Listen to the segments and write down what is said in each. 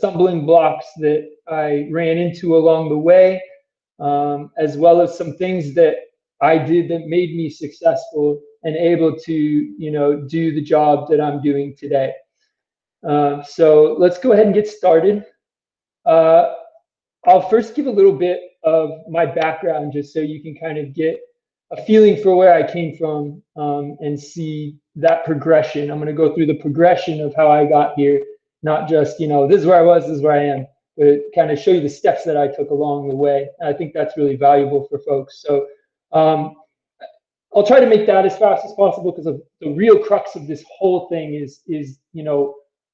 stumbling blocks that I ran into along the way, as well as some things that I did that made me successful and able to, do the job that I'm doing today. So let's go ahead and get started. Uh, I'll first give a little bit of my background just so you can kind of get a feeling for where I came from, and see that progression. I'm going to go through the progression of how I got here, not just, this is where I was, this is where I am, but kind of show you the steps that I took along the way. And I think that's really valuable for folks. So um, I'll try to make that as fast as possible because of the real crux of this whole thing is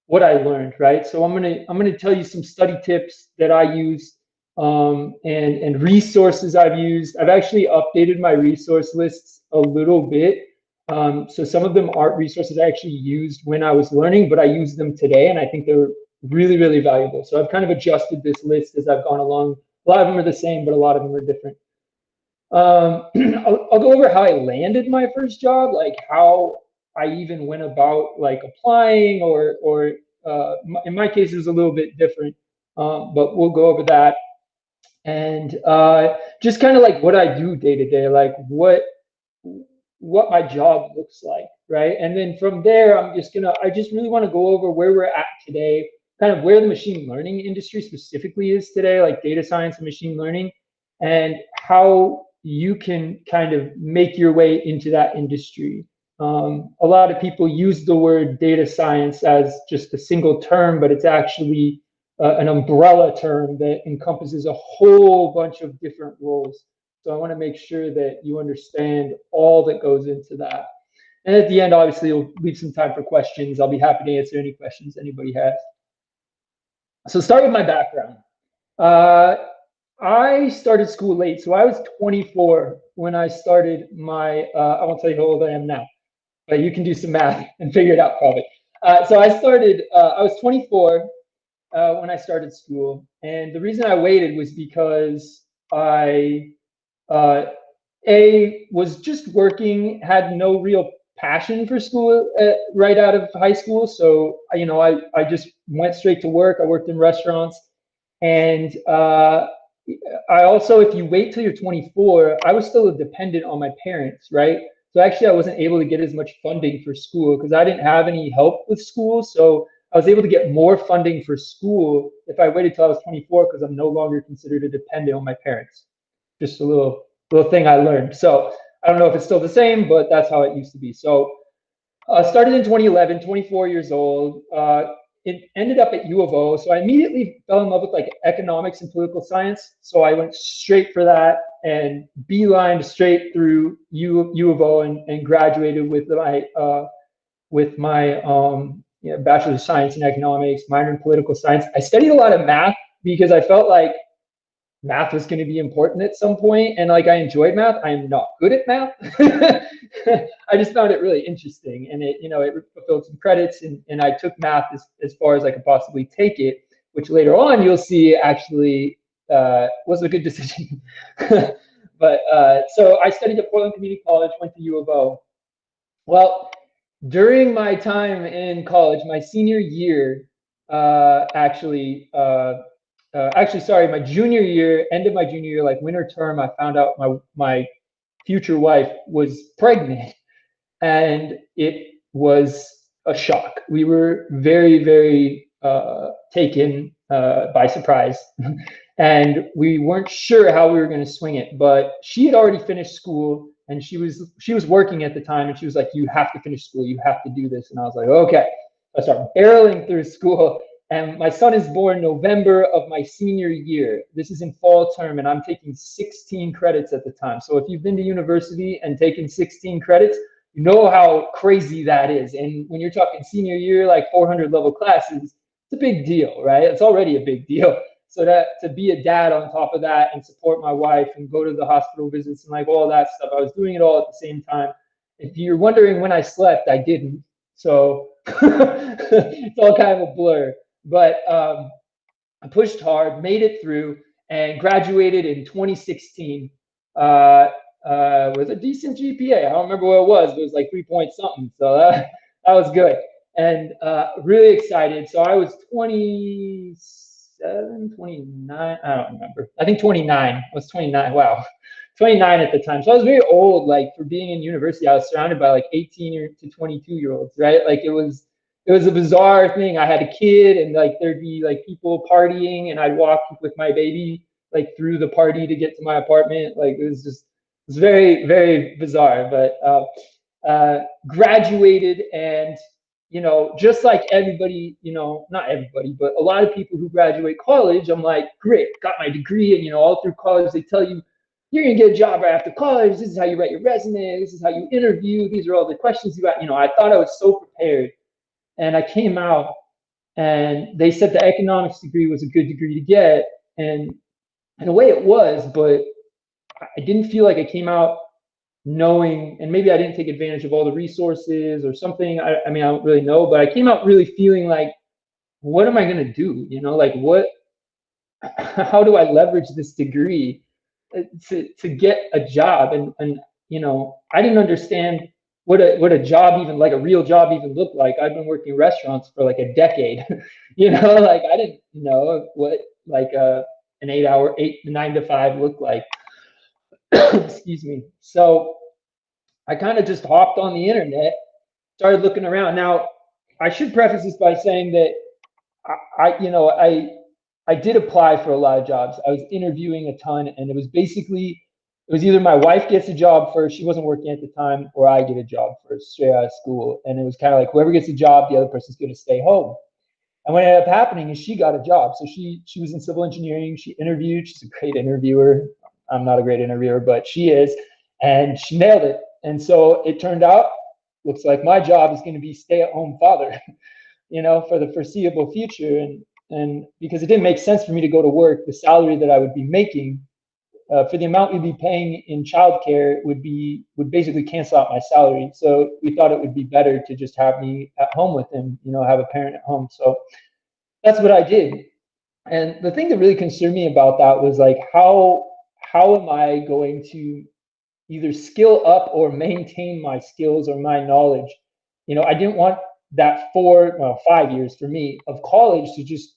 what I learned, right? So I'm gonna tell you some study tips that I use, and resources I've used. I've actually updated my resource lists a little bit. So some of them aren't resources I actually used when I was learning, but I use them today, and I think they're really, really valuable. So I've kind of adjusted this list as I've gone along. A lot of them are the same, but a lot of them are different. I'll go over how I landed my first job, like how I even went about like applying, or in my case it was a little bit different, but we'll go over that. And just kind of like what I do day to day, like what my job looks like, right? And then from there, I just really want to go over where we're at today, kind of where the machine learning industry specifically is today, like data science and machine learning, and how you can kind of make your way into that industry. A lot of people use the word data science as just a single term, but it's actually an umbrella term that encompasses a whole bunch of different roles. So I want to make sure that you understand all that goes into that. And at the end, obviously, we'll leave some time for questions. I'll be happy to answer any questions anybody has. So start with my background. Uh, I started school late, so I was 24 when I started my. I won't tell you how old I am now, but you can do some math and figure it out probably. So I started. I was 24 when I started school, and the reason I waited was because I uh, was just working, had no real passion for school right out of high school. So I just went straight to work. I worked in restaurants, and I also, if you wait till you're 24, I was still a dependent on my parents, right? So actually, I wasn't able to get as much funding for school because I didn't have any help with school. So I was able to get more funding for school if I waited till I was 24 because I'm no longer considered a dependent on my parents. Just a little thing I learned. So I don't know if it's still the same, but that's how it used to be. So started in 2011, 24 years old. It ended up at U of O. So I immediately fell in love with like economics and political science. So I went straight for that and beelined straight through U of O, and graduated with my Bachelor of Science in Economics, minor in political science. I studied a lot of math because I felt like math was going to be important at some point, and like I enjoyed math. I am not good at math. I just found it really interesting, and it fulfilled some credits, and I took math as far as I could possibly take it, which later on you'll see actually was a good decision. But so I studied at Portland Community College, went to U of O. Well, during my time in college, my senior year, sorry, my junior year, end of my junior year, like winter term, I found out my future wife was pregnant, and it was a shock. We were very, very taken by surprise, and we weren't sure how we were going to swing it. But she had already finished school, and she was working at the time, and she was like, "You have to finish school. You have to do this." And I was like, "Okay." I start barreling through school. And my son is born November of my senior year. This is in fall term, and I'm taking 16 credits at the time. So if you've been to university and taken 16 credits, you know how crazy that is. And when you're talking senior year, like 400 level classes, it's a big deal, right? It's already a big deal. So that to be a dad on top of that and support my wife and go to the hospital visits and like all that stuff, I was doing it all at the same time. If you're wondering when I slept, I didn't. So it's all kind of a blur. But I pushed hard, made it through, and graduated in 2016 with a decent GPA. I don't remember what it was, but it was like 3 point something. So that was good. and really excited. So I was 27, 29, I don't remember. I think 29. I was 29. Wow. 29 at the time. So I was very old, like for being in university. I was surrounded by like 18 to 22-year-olds, right? Like it was a bizarre thing. I had a kid and like there'd be like people partying and I'd walk with my baby like through the party to get to my apartment. Like it was just, it was very, very bizarre. But graduated and just like everybody, not everybody, but a lot of people who graduate college, I'm like, great, got my degree. And, all through college, they tell you, you're going to get a job right after college. This is how you write your resume. This is how you interview. These are all the questions you got. I thought I was so prepared. And I came out and they said the economics degree was a good degree to get. And in a way it was, but I didn't feel like I came out knowing, and maybe I didn't take advantage of all the resources or something. I mean, I don't really know, but I came out really feeling like, what am I going to do? Like how do I leverage this degree to get a job? And I didn't understand what a job, even like a real job, even looked like. I've been working restaurants for like a decade, like I didn't know what like an 9 to 5 looked like. Excuse me. So I kind of just hopped on the internet, started looking around. Now, I should preface this by saying that I did apply for a lot of jobs. I was interviewing a ton, and it was either my wife gets a job first, she wasn't working at the time, or I get a job first straight out of school. And it was kind of like whoever gets a job, the other person's going to stay home. And what ended up happening is she got a job. So she was in civil engineering. She interviewed. She's a great interviewer. I'm not a great interviewer, but she is, and she nailed it. And so it turned out, looks like my job is going to be stay-at-home father, for the foreseeable future. And because it didn't make sense for me to go to work, the salary that I would be making for the amount we'd be paying in childcare would basically cancel out my salary. So we thought it would be better to just have me at home with him, have a parent at home. So that's what I did. And the thing that really concerned me about that was like, how am I going to either skill up or maintain my skills or my knowledge? I didn't want that 5 years for me of college to just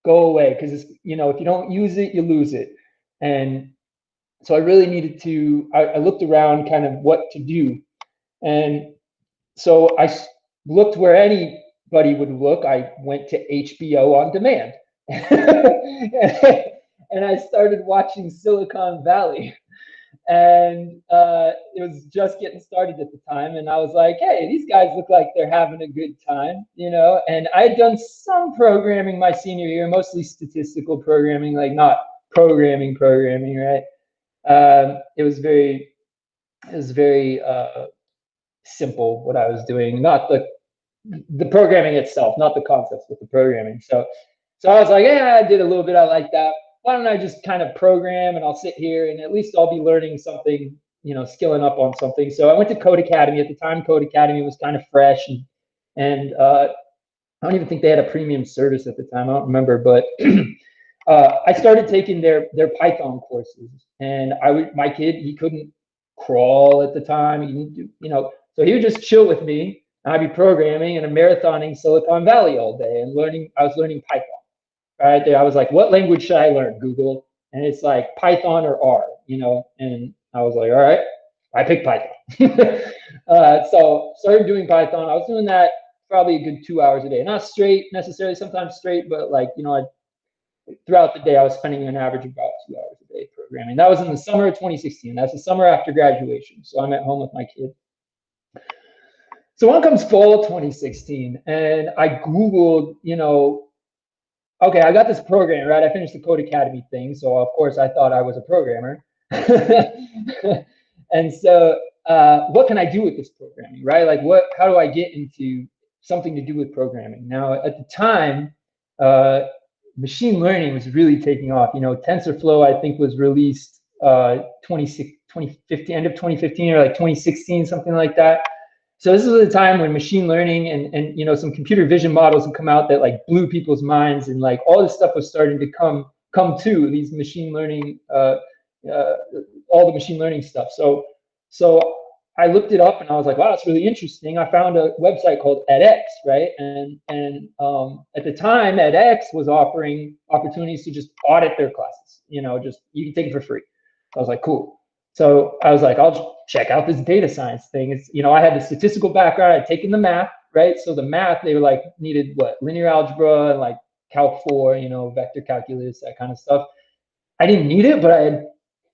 go away, because if you don't use it, you lose it. And so I really needed to, I looked around kind of what to do. And so I looked where anybody would look. I went to HBO on demand. And I started watching Silicon Valley. And it was just getting started at the time. And I was like, hey, these guys look like they're having a good time, And I had done some programming my senior year, mostly statistical programming, like not programming, right? It was very simple what I was doing, not the programming itself, not the concepts, but the programming. So I was like, yeah, I did a little bit. I like that. Why don't I just kind of program, and I'll sit here and at least I'll be learning something, skilling up on something. So I went to Code Academy. At the time, Code Academy was kind of fresh, and I don't even think they had a premium service at the time. I don't remember, but I started taking their Python courses, and my kid, he couldn't crawl at the time. He didn't do, so he would just chill with me. I'd be programming and marathoning Silicon Valley all day and I was learning Python. Right there, I was like, what language should I learn, Google? And it's like Python or R, and I was like, all right, I picked Python. So started doing Python. I was doing that probably a good 2 hours a day, not straight necessarily, sometimes straight, but like, throughout the day, I was spending an average of about 2 hours a day programming. That was in the summer of 2016. That's the summer after graduation. So I'm at home with my kid. So on comes fall 2016, and I Googled, okay, I got this program, right? I finished the Code Academy thing. So of course I thought I was a programmer. And so what can I do with this programming, right? Like how do I get into something to do with programming? Now at the time, machine learning was really taking off. TensorFlow, I think, was released 2015, end of 2015 or like 2016, something like that. So this was a time when machine learning and some computer vision models had come out that like blew people's minds, and like all this stuff was starting to come to these machine learning, all the machine learning stuff. So I looked it up and I was like, wow, that's really interesting. I found a website called edX, right? And at the time, edX was offering opportunities to just audit their classes. Just you can take it for free. I was like, cool. So I was like, I'll check out this data science thing. It's I had the statistical background. I'd taken the math, right? So the math they were like needed what linear algebra and like Calc 4, vector calculus, that kind of stuff. I didn't need it, but I had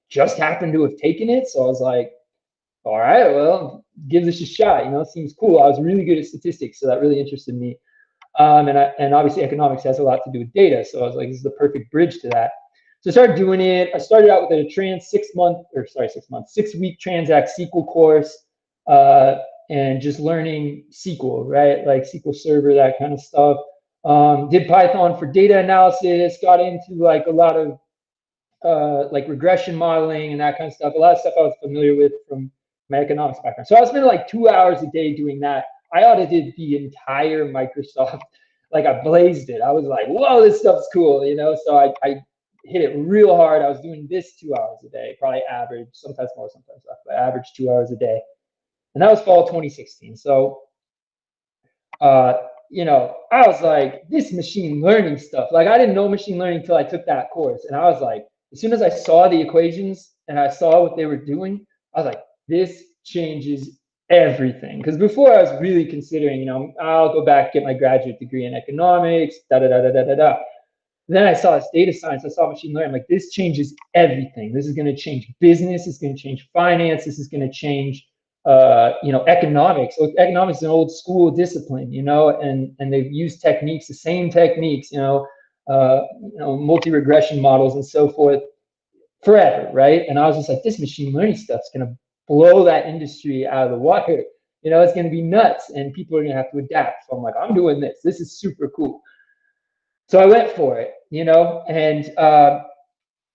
just happened to have taken it, so I was like, all right, well, give this a shot. It seems cool. I was really good at statistics, so that really interested me. And obviously economics has a lot to do with data, so I was like, this is the perfect bridge to that. So I started doing it. I started out with a 6-week Transact SQL course, and just learning SQL, right? Like SQL Server, that kind of stuff. Did Python for data analysis, got into like a lot of like regression modeling and that kind of stuff. A lot of stuff I was familiar with from my economics background. So I was spending like 2 hours a day doing that. I audited the entire Microsoft. Like I blazed it. I was like, whoa, this stuff's cool, So I hit it real hard. I was doing this 2 hours a day, probably average, sometimes more, sometimes less, but average 2 hours a day. And that was fall 2016. So I was like, this machine learning stuff. Like I didn't know machine learning until I took that course. And I was like, as soon as I saw the equations and I saw what they were doing, I was like, this changes everything. Because before I was really considering, I'll go back, get my graduate degree in economics, da da da da da da da. Then I saw this data science, I saw machine learning. I'm like, this changes everything. This is going to change business. It's going to change finance. This is going to change, economics. So economics is an old school discipline, and they've used techniques, the same techniques, multi-regression models and so forth forever, right? And I was just like, this machine learning stuff's going to blow that industry out of the water. It's going to be nuts, and people are going to have to adapt. So I'm like, I'm doing this. This is super cool. So I went for it, and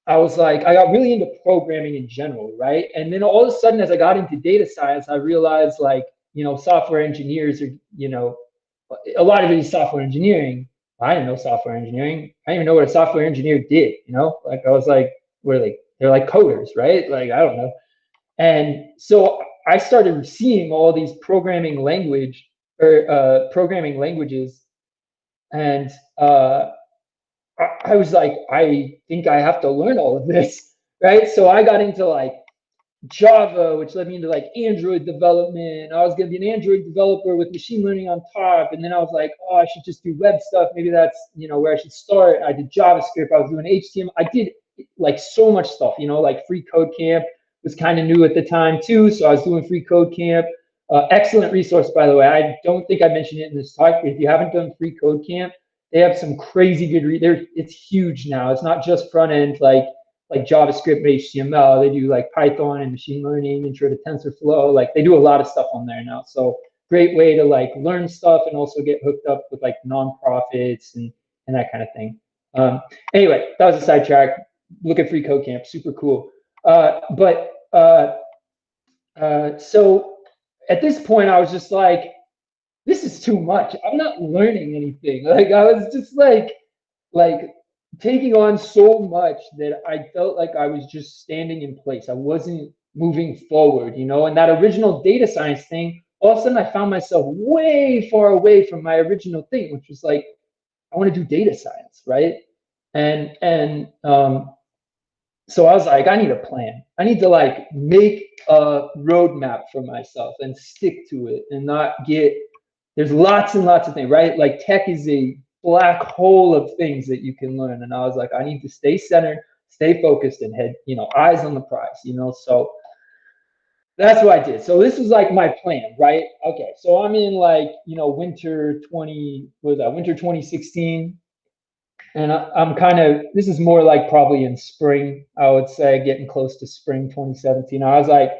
I was like, I got really into programming in general, right? And then all of a sudden, as I got into data science, I realized like, software engineers are, a lot of it is software engineering. I didn't know software engineering. I didn't even know what a software engineer did, Like I was like, they're like coders, right? Like, I don't know. And so I started seeing all these programming languages, and I was like, I think I have to learn all of this, right? So I got into like Java, which led me into like Android development. I was gonna be an Android developer with machine learning on top, and then I was like, oh, I should just do web stuff. Maybe that's where I should start. I did JavaScript. I was doing HTML. I did like so much stuff. Like Free Code Camp was kind of new at the time too, so I was doing Free Code Camp. Excellent resource, by the way. I don't think I mentioned it in this talk, but if you haven't done Free Code Camp, they have some crazy good it's huge now. It's not just front end like JavaScript, HTML. They do like Python and machine learning, intro to TensorFlow. Like they do a lot of stuff on there now. So great way to like learn stuff and also get hooked up with like nonprofits and that kind of thing. Anyway, that was a sidetrack. Look at Free Code Camp, super cool. So at this point, I was just like, this is too much. I'm not learning anything. Like I was just like taking on so much that I felt like I was just standing in place. I wasn't moving forward, and that original data science thing, all of a sudden I found myself way far away from my original thing, which was like, I want to do data science, right? And so I was like, I need a plan. I need to like make a roadmap for myself and stick to it and not there's lots and lots of things, right? Like tech is a black hole of things that you can learn. And I was like, I need to stay centered, stay focused, and head, eyes on the prize, So that's what I did. So this was like my plan, right? Okay, so I'm in like, winter 2016. And I'm kind of, this is more like probably in spring, I would say, getting close to spring 2017. I was like,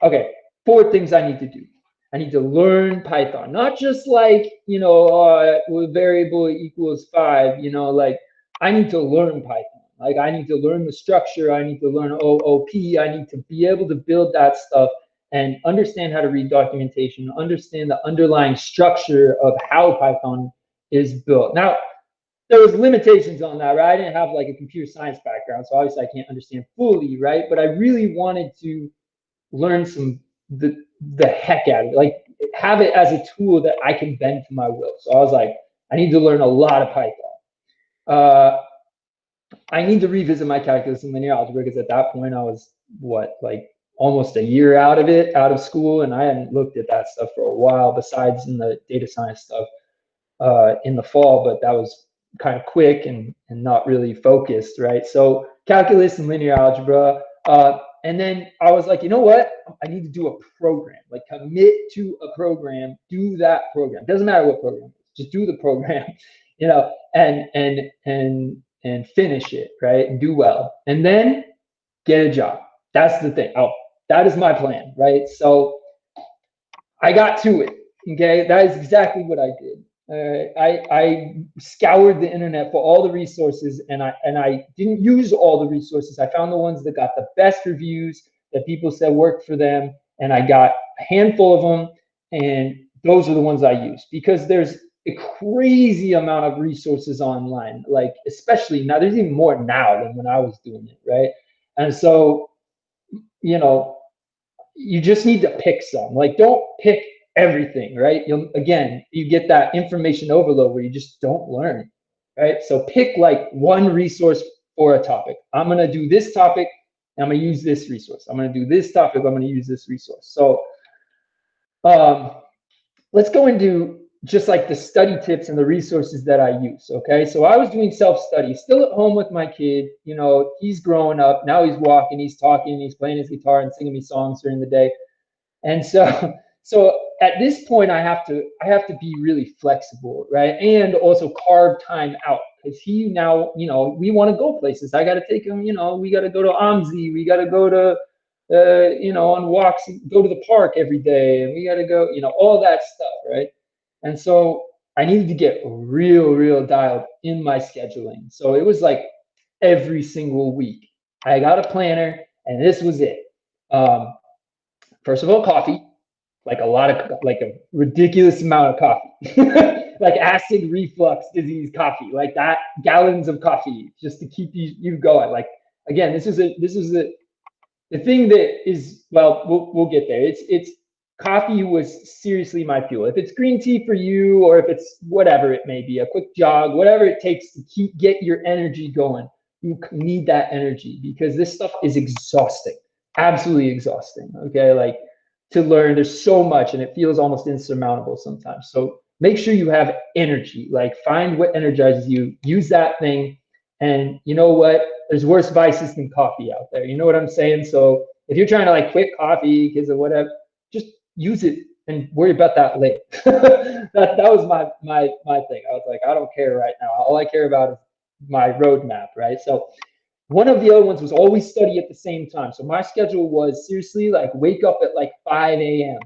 okay, 4 things I need to do. I need to learn Python, not just like, variable equals 5, like I need to learn Python. Like I need to learn the structure. I need to learn OOP. I need to be able to build that stuff and understand how to read documentation, understand the underlying structure of how Python is built. Now, there was limitations on that, right? I didn't have like a computer science background, so obviously I can't understand fully, right? But I really wanted to learn the heck out of it, like have it as a tool that I can bend to my will. So I was like, I need to learn a lot of Python. Uh, I need to revisit my calculus and linear algebra because at that point I was what, like almost a year out of it, out of school, and I hadn't looked at that stuff for a while. Besides in the data science stuff in the fall, but that was kind of quick and not really focused, right? So calculus and linear algebra. And then I was like, you know what? I need to do a program, like commit to a program, do that program. Doesn't matter what program, just do the program, you know, and finish it, right? And do well. And then get a job. That's the thing. That is my plan, right? So I got to it. Okay, that is exactly what I did. I scoured the internet for all the resources, and I didn't use all the resources. I found the ones that got the best reviews that people said worked for them, and I got a handful of them, and those are the ones I use because there's a crazy amount of resources online. Like especially now, there's even more now than when I was doing it, right? And so, you know, you just need to pick some. Like, don't pick everything, right? You get that information overload where you just don't learn, right? So pick like one resource for a topic. I'm gonna do this topic, and I'm gonna use this resource. I'm gonna do this topic, I'm gonna use this resource. So let's go into just like the study tips and the resources that I use. Okay, so I was doing self-study, still at home with my kid. You know, he's growing up now. He's walking, he's talking, he's playing his guitar and singing me songs during the day. And so, so at this point, I have to be really flexible, right? And also carve time out because he now, you know, we want to go places. I got to take him, you know, we got to go to OMSI, we got to go to, you know, on walks, go to the park every day, and we got to go, you know, all that stuff, right? And so I needed to get real dialed in my scheduling. So it was like every single week, I got a planner, and this was it. First of all, coffee, like a ridiculous amount of coffee, like acid reflux disease coffee, like that, gallons of coffee just to keep you going. Like again, this is the thing that is, well, we'll get there. It's coffee was seriously my fuel. If it's green tea for you, or if it's whatever it may be, a quick jog, whatever it takes to get your energy going, you need that energy because this stuff is exhausting, absolutely exhausting. Okay, like to learn, there's so much, and it feels almost insurmountable sometimes. So make sure you have energy. Like find what energizes you, use that thing, and you know what? There's worse vices than coffee out there. You know what I'm saying? So if you're trying to like quit coffee because of whatever, just use it and worry about that later. that was my thing. I was like, I don't care right now. All I care about is my roadmap, right? So one of the other ones was always study at the same time. So my schedule was seriously like wake up at like 5 a.m.,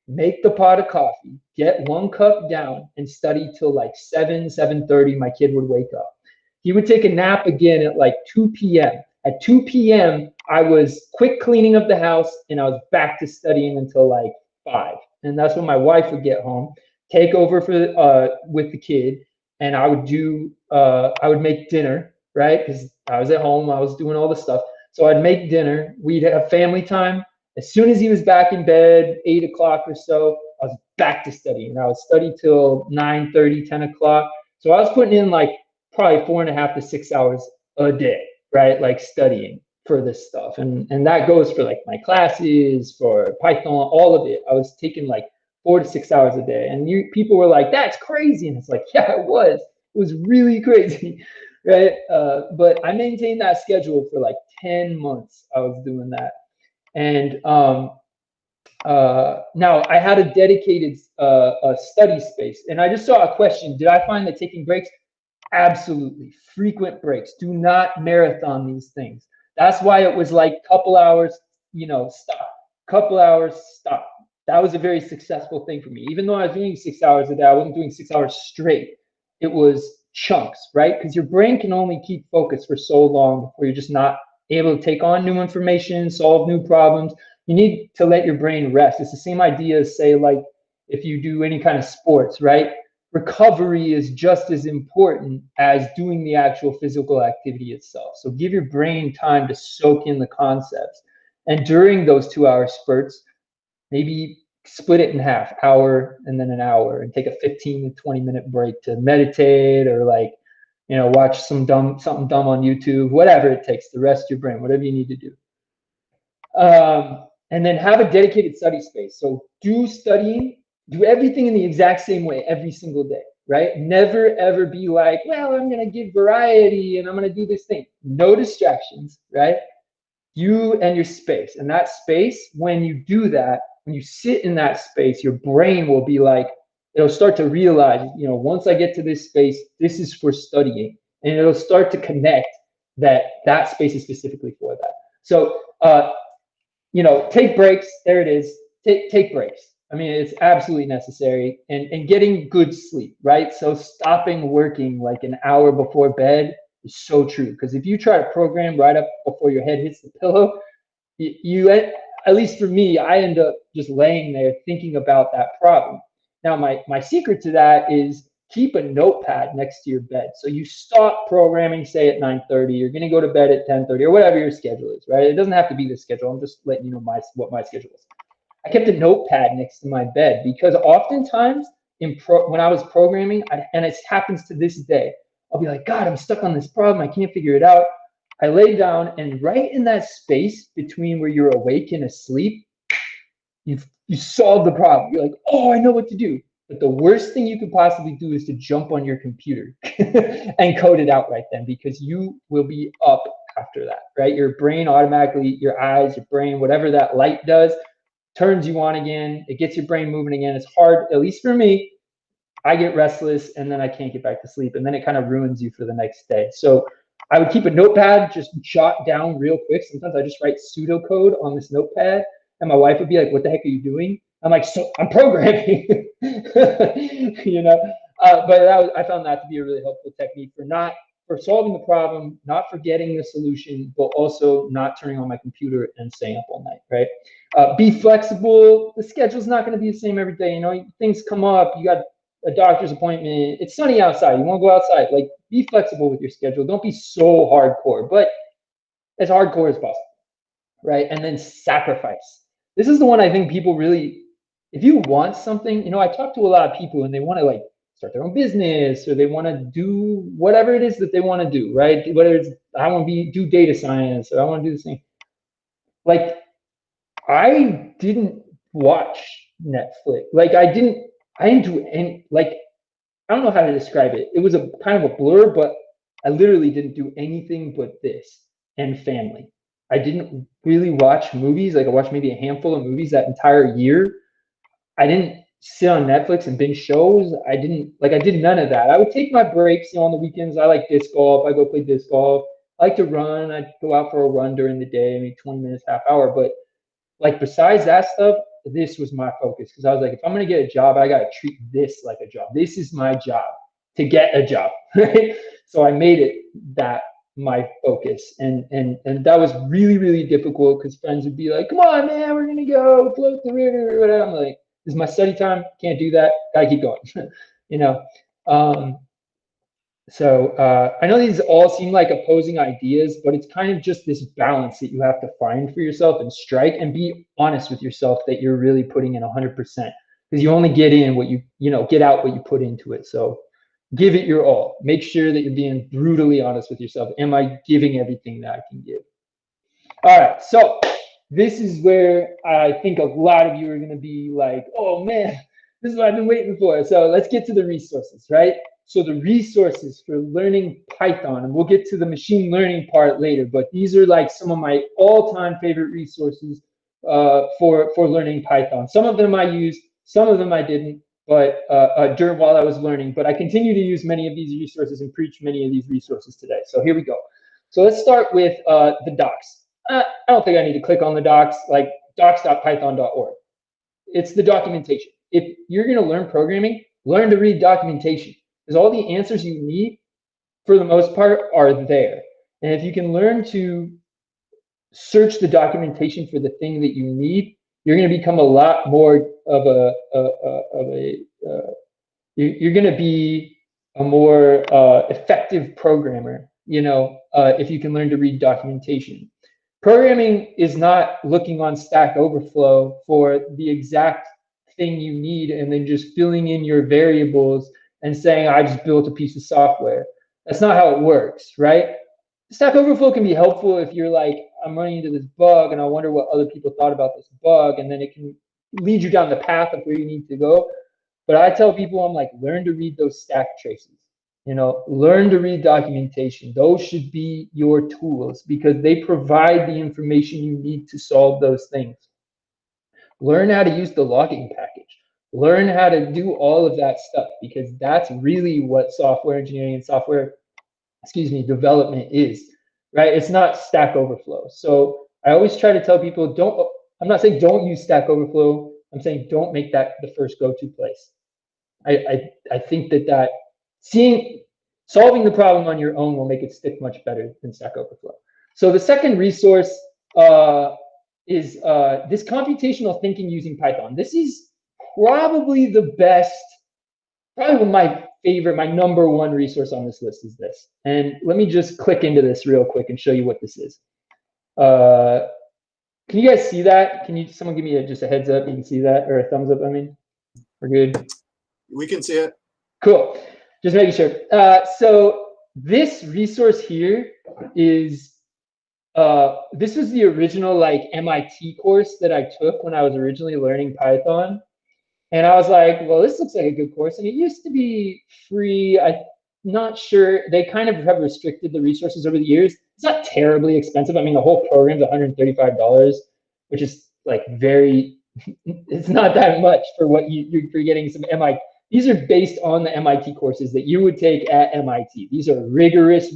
make the pot of coffee, get 1 cup down, and study till like 7:30. My kid would wake up. He would take a nap again at like 2 p.m. At 2 p.m., I was quick cleaning of the house and I was back to studying until like 5. And that's when my wife would get home, take over for with the kid, and I would make dinner, right? Because I was at home, I was doing all the stuff. So I'd make dinner. We'd have family time. As soon as he was back in bed, 8 o'clock or so, I was back to studying. I would study till 9:30, 10 o'clock. So I was putting in like probably 4.5 to 6 hours a day, right? Like studying for this stuff. And that goes for like my classes, for Python, all of it. I was taking like 4 to 6 hours a day. And people were like, that's crazy. And it's like, yeah, it was. It was really crazy, right? But I maintained that schedule for like 10 months. I was doing that. And now I had a dedicated study space. And I just saw a question. Did I find that taking breaks? Absolutely. Frequent breaks. Do not marathon these things. That's why it was like couple hours, you know, stop. Couple hours, stop. That was a very successful thing for me. Even though I was doing 6 hours a day, I wasn't doing 6 hours straight. It was chunks, right? Because your brain can only keep focused for so long before you're just not able to take on new information, solve new problems. You need to let your brain rest. It's the same idea as, say, like if you do any kind of sports, right? Recovery is just as important as doing the actual physical activity itself. So give your brain time to soak in the concepts. And during those 2 hour spurts, maybe split it in half, hour and then an hour, and take a 15 to 20-minute break to meditate, or like, watch something dumb on YouTube, whatever it takes to rest your brain, whatever you need to do. And then have a dedicated study space. So do everything in the exact same way every single day, right? Never ever be like, well, I'm going to give variety and I'm going to do this thing. No distractions, right? You and your space. And that space, when you do that, when you sit in that space, your brain will be like, it'll start to realize, once I get to this space, this is for studying. And it'll start to connect that space is specifically for that. So, take breaks. There it is. Take breaks. I mean, it's absolutely necessary, and getting good sleep, right? So stopping working like an hour before bed is so true. Because if you try to program right up before your head hits the pillow, you at least for me, I end up just laying there thinking about that problem. Now, my secret to that is keep a notepad next to your bed. So you stop programming, say at 9:30, you're going to go to bed at 10:30 or whatever your schedule is, right? It doesn't have to be the schedule. I'm just letting you know what my schedule is. I kept a notepad next to my bed because oftentimes when I was programming, and it happens to this day, I'll be like, God, I'm stuck on this problem. I can't figure it out. I lay down, and right in that space between where you're awake and asleep, you solve the problem. You're like, oh, I know what to do. But the worst thing you could possibly do is to jump on your computer and code it out right then, because you will be up after that, right? Your brain automatically, your eyes, your brain, whatever that light does, turns you on again. It gets your brain moving again. It's hard, at least for me. I get restless and then I can't get back to sleep, and then it kind of ruins you for the next day. So I would keep a notepad, just jot down real quick. Sometimes I just write pseudocode on this notepad, and my wife would be like, "What the heck are you doing?" I'm like, "So I'm programming," But I found that to be a really helpful technique for solving the problem, not forgetting the solution, but also not turning on my computer and staying up all night, right? Be flexible. The schedule's not going to be the same every day. Things come up. You got a doctor's appointment. It's sunny outside. You want to go outside. Like, be flexible with your schedule. Don't be so hardcore, but as hardcore as possible, right? And then sacrifice. This is the one I think people really, if you want something, I talk to a lot of people and they want to like start their own business, or they want to do whatever it is that they want to do, right? Whether it's, I want to do data science, or I want to do this thing. Like, I didn't watch Netflix. Like, I didn't do any, like, I don't know how to describe it. It was a kind of a blur, but I literally didn't do anything but this and family. I didn't really watch movies. Like, I watched maybe a handful of movies that entire year. I didn't sit on Netflix and binge shows. I did none of that. I would take my breaks, on the weekends. I like disc golf. I go play disc golf. I like to run. I'd go out for a run during the day, maybe 20 minutes, half hour. But like, besides that stuff, this was my focus, because I was like, if I'm gonna get a job, I gotta treat this like a job. This is my job to get a job, right? So I made it that my focus, and that was really, really difficult, because friends would be like, come on, man, we're gonna go float the river or whatever. I'm like, this is my study time, can't do that, gotta keep going. you know so I know these all seem like opposing ideas, but it's kind of just this balance that you have to find for yourself and strike, and be honest with yourself that you're really putting in 100%, because you only get in what get out what you put into it. So give it your all. Make sure that you're being brutally honest with yourself. Am I giving everything that I can give? All right, so this is where I think a lot of you are going to be like, oh man, this is what I've been waiting for. So let's get to the resources, right? So the resources for learning Python, and we'll get to the machine learning part later, but these are like some of my all-time favorite resources for learning Python. Some of them I used, some of them I didn't, but while I was learning. But I continue to use many of these resources and preach many of these resources today. So here we go. So let's start with the docs. I don't think I need to click on the docs, like docs.python.org. It's the documentation. If you're going to learn programming, learn to read documentation, because all the answers you need, for the most part, are there. And if you can learn to search the documentation for the thing that you need, you're going to become a lot more of you're going to be a more effective programmer, if you can learn to read documentation. Programming is not looking on Stack Overflow for the exact thing you need and then just filling in your variables and saying, I just built a piece of software. That's not how it works, right? Stack Overflow can be helpful if you're like, I'm running into this bug and I wonder what other people thought about this bug, and then it can lead you down the path of where you need to go. But I tell people, I'm like, learn to read those stack traces. Learn to read documentation. Those should be your tools because they provide the information you need to solve those things. Learn how to use the logging package. Learn how to do all of that stuff because that's really what software engineering and software, development is, right? It's not Stack Overflow. So I always try to tell people, I'm not saying don't use Stack Overflow. I'm saying don't make that the first go-to place. I think that solving the problem on your own will make it stick much better than Stack Overflow. So the second resource is this computational thinking using Python. This is probably the best, probably my favorite, my number one resource on this list is this. And let me just click into this real quick and show you what this is. Can you guys see that? Someone give me just a heads up? You can see that, or a thumbs up, I mean? We're good? We can see it. Cool. Just making sure. So this resource here is, this was the original like MIT course that I took when I was originally learning Python. And I was like, well, this looks like a good course. And it used to be free. I'm not sure. They kind of have restricted the resources over the years. It's not terribly expensive. I mean, the whole program's $135, which is like it's not that much for what you're getting some MIT. These are based on the MIT courses that you would take at MIT. These are rigorous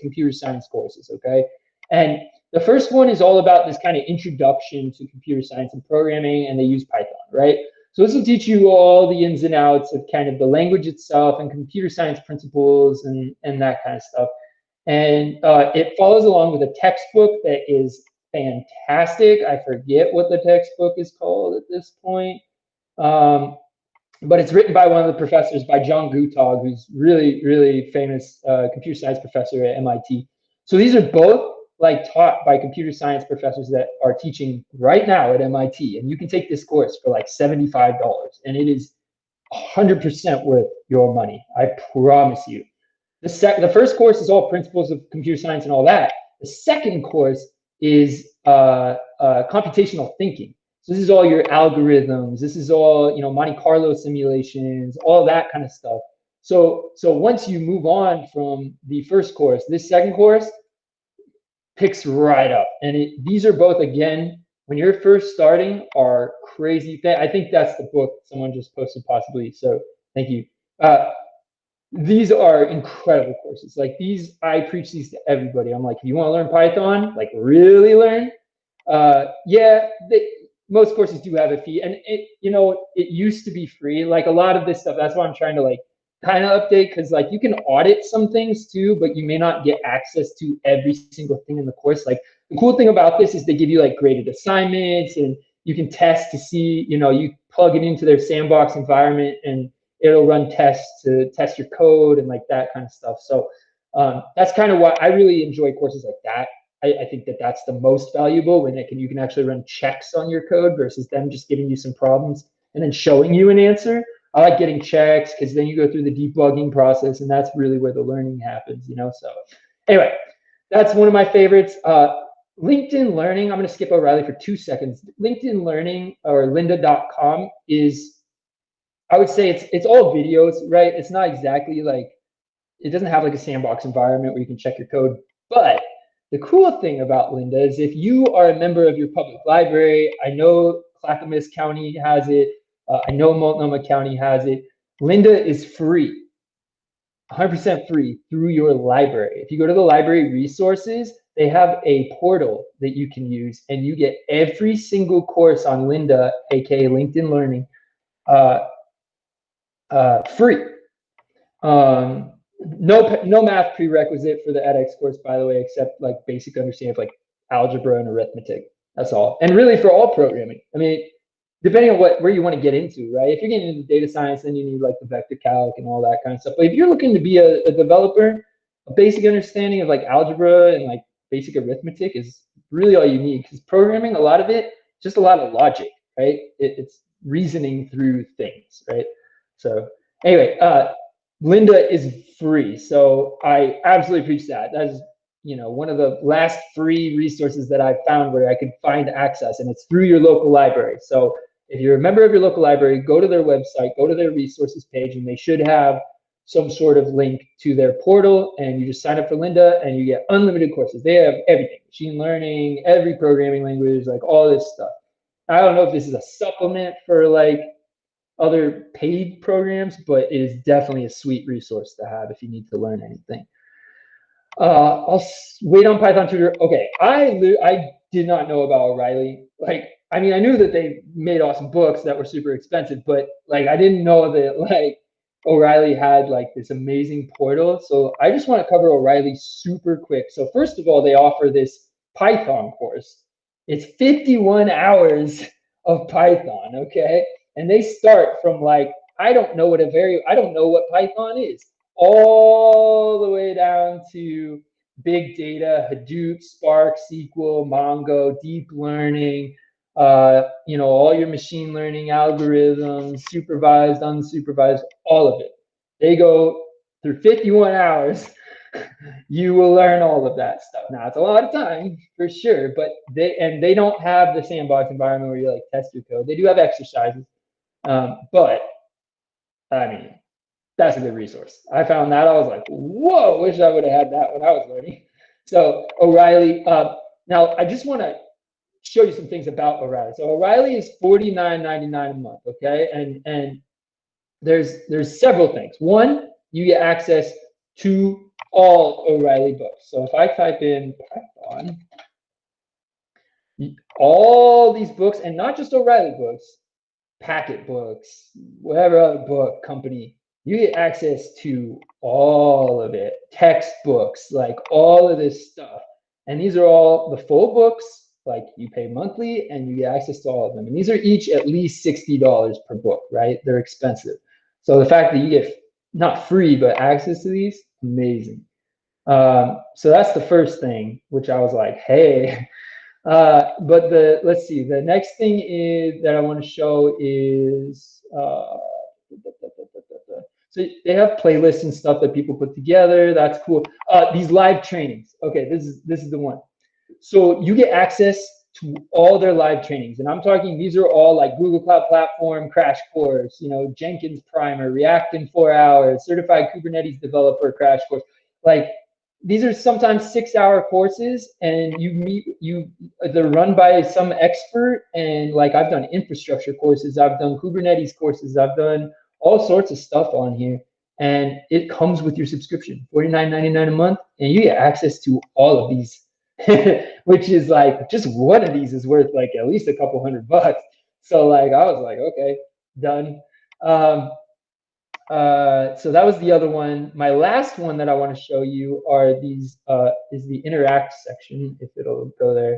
computer science courses, okay? And the first one is all about this kind of introduction to computer science and programming, and they use Python, right? So this will teach you all the ins and outs of kind of the language itself and computer science principles and that kind of stuff. And it follows along with a textbook that is fantastic. I forget what the textbook is called at this point. But it's written by one of the professors, by John Guttag, who's really famous computer science professor at MIT. So these are both like taught by computer science professors that are teaching right now at MIT. And you can take this course for like $75 and it is 100% worth your money. I promise you. The first course is all principles of computer science and all that. The second course is computational thinking. So this is all your algorithms. This is all, Monte Carlo simulations, all that kind of stuff. So once you move on from the first course, this second course picks right up. And these are both, again, when you're first starting, are crazy. I think that's the book someone just posted possibly. So thank you. These are incredible courses. Like these, I preach these to everybody. I'm like, if you want to learn Python, like really learn, most courses do have a fee, and it used to be free. Like a lot of this stuff, that's why I'm trying to like kind of update, because like you can audit some things too, but you may not get access to every single thing in the course. Like the cool thing about this is they give you like graded assignments, and you can test to see, you plug it into their sandbox environment and it'll run tests to test your code and like that kind of stuff. So that's kind of why I really enjoy courses like that. I think that that's the most valuable, when you can actually run checks on your code versus them just giving you some problems and then showing you an answer. I like getting checks because then you go through the debugging process, and that's really where the learning happens, So anyway, that's one of my favorites. LinkedIn Learning, I'm going to skip O'Reilly for 2 seconds. LinkedIn Learning, or lynda.com, is, I would say it's all videos, right? It's not exactly like, it doesn't have like a sandbox environment where you can check your code. But the cool thing about Lynda is if you are a member of your public library, I know Clackamas County has it, I know Multnomah County has it. Lynda is free, 100% free through your library. If you go to the library resources, they have a portal that you can use, and you get every single course on Lynda, aka LinkedIn Learning, free. No math prerequisite for the edX course, by the way, except like basic understanding of like algebra and arithmetic. That's all. And really for all programming. I mean, depending on where you want to get into, right? If you're getting into data science, then you need like the vector calc and all that kind of stuff. But if you're looking to be a developer, a basic understanding of like algebra and like basic arithmetic is really all you need, because programming, a lot of it, just a lot of logic, right? It's reasoning through things, right? So anyway, Lynda is free, so I absolutely preach that. That's, you know, one of the last free resources that I found where I could find access, and it's through your local library. So if you're a member of your local library, go to their website, go to their resources page, and they should have some sort of link to their portal, and you just sign up for Lynda and you get unlimited courses. They have everything, machine learning, every programming language, like all this stuff. I don't know if this is a supplement for like other paid programs, but it is definitely a sweet resource to have if you need to learn anything. I'll wait on Python Tutor. Okay, I did not know about O'Reilly. Like, I mean, I knew that they made awesome books that were super expensive, but like, I didn't know that like O'Reilly had like this amazing portal. So I just want to cover O'Reilly super quick. So first of all, they offer this Python course. It's 51 hours of Python, okay? And they start from like, I don't know what Python is, all the way down to big data, Hadoop, Spark, SQL, Mongo, deep learning, you know, all your machine learning algorithms, supervised, unsupervised, all of it. They go through 51 hours. You will learn all of that stuff. Now it's a lot of time for sure, but they don't have the sandbox environment where you like test your code. They do have exercises, but I mean, that's a good resource. I found that. I was like, whoa, wish I would have had that when I was learning. So O'Reilly, now I just want to show you some things about O'Reilly. So O'Reilly is $49.99 a month, okay? And there's several things. One, you get access to all O'Reilly books. So if I type in Python, all these books, and not just O'Reilly books, Packet Books, whatever other book company, you get access to all of it, textbooks, like all of this stuff. And these are all the full books, like you pay monthly and you get access to all of them. And these are each at least $60 per book, right? They're expensive. So the fact that you get not free, but access to these, amazing. So that's the first thing, which I was like, hey. But let's see, the next thing is that I want to show is, so they have playlists and stuff that people put together. That's cool. These live trainings. Okay, this is the one. So you get access to all their live trainings, and I'm talking, these are all like Google Cloud Platform crash course, you know, Jenkins primer, React in 4 hours, certified Kubernetes developer crash course. Like, these are sometimes 6-hour courses, and they're run by some expert. And like, I've done infrastructure courses, I've done Kubernetes courses, I've done all sorts of stuff on here, and it comes with your subscription, $49.99 a month, and you get access to all of these, which is like, just one of these is worth like at least a couple $100. So like, I was like, okay, done. So that was the other one. My last one that I want to show you are these, is the Interact section, if it'll go there.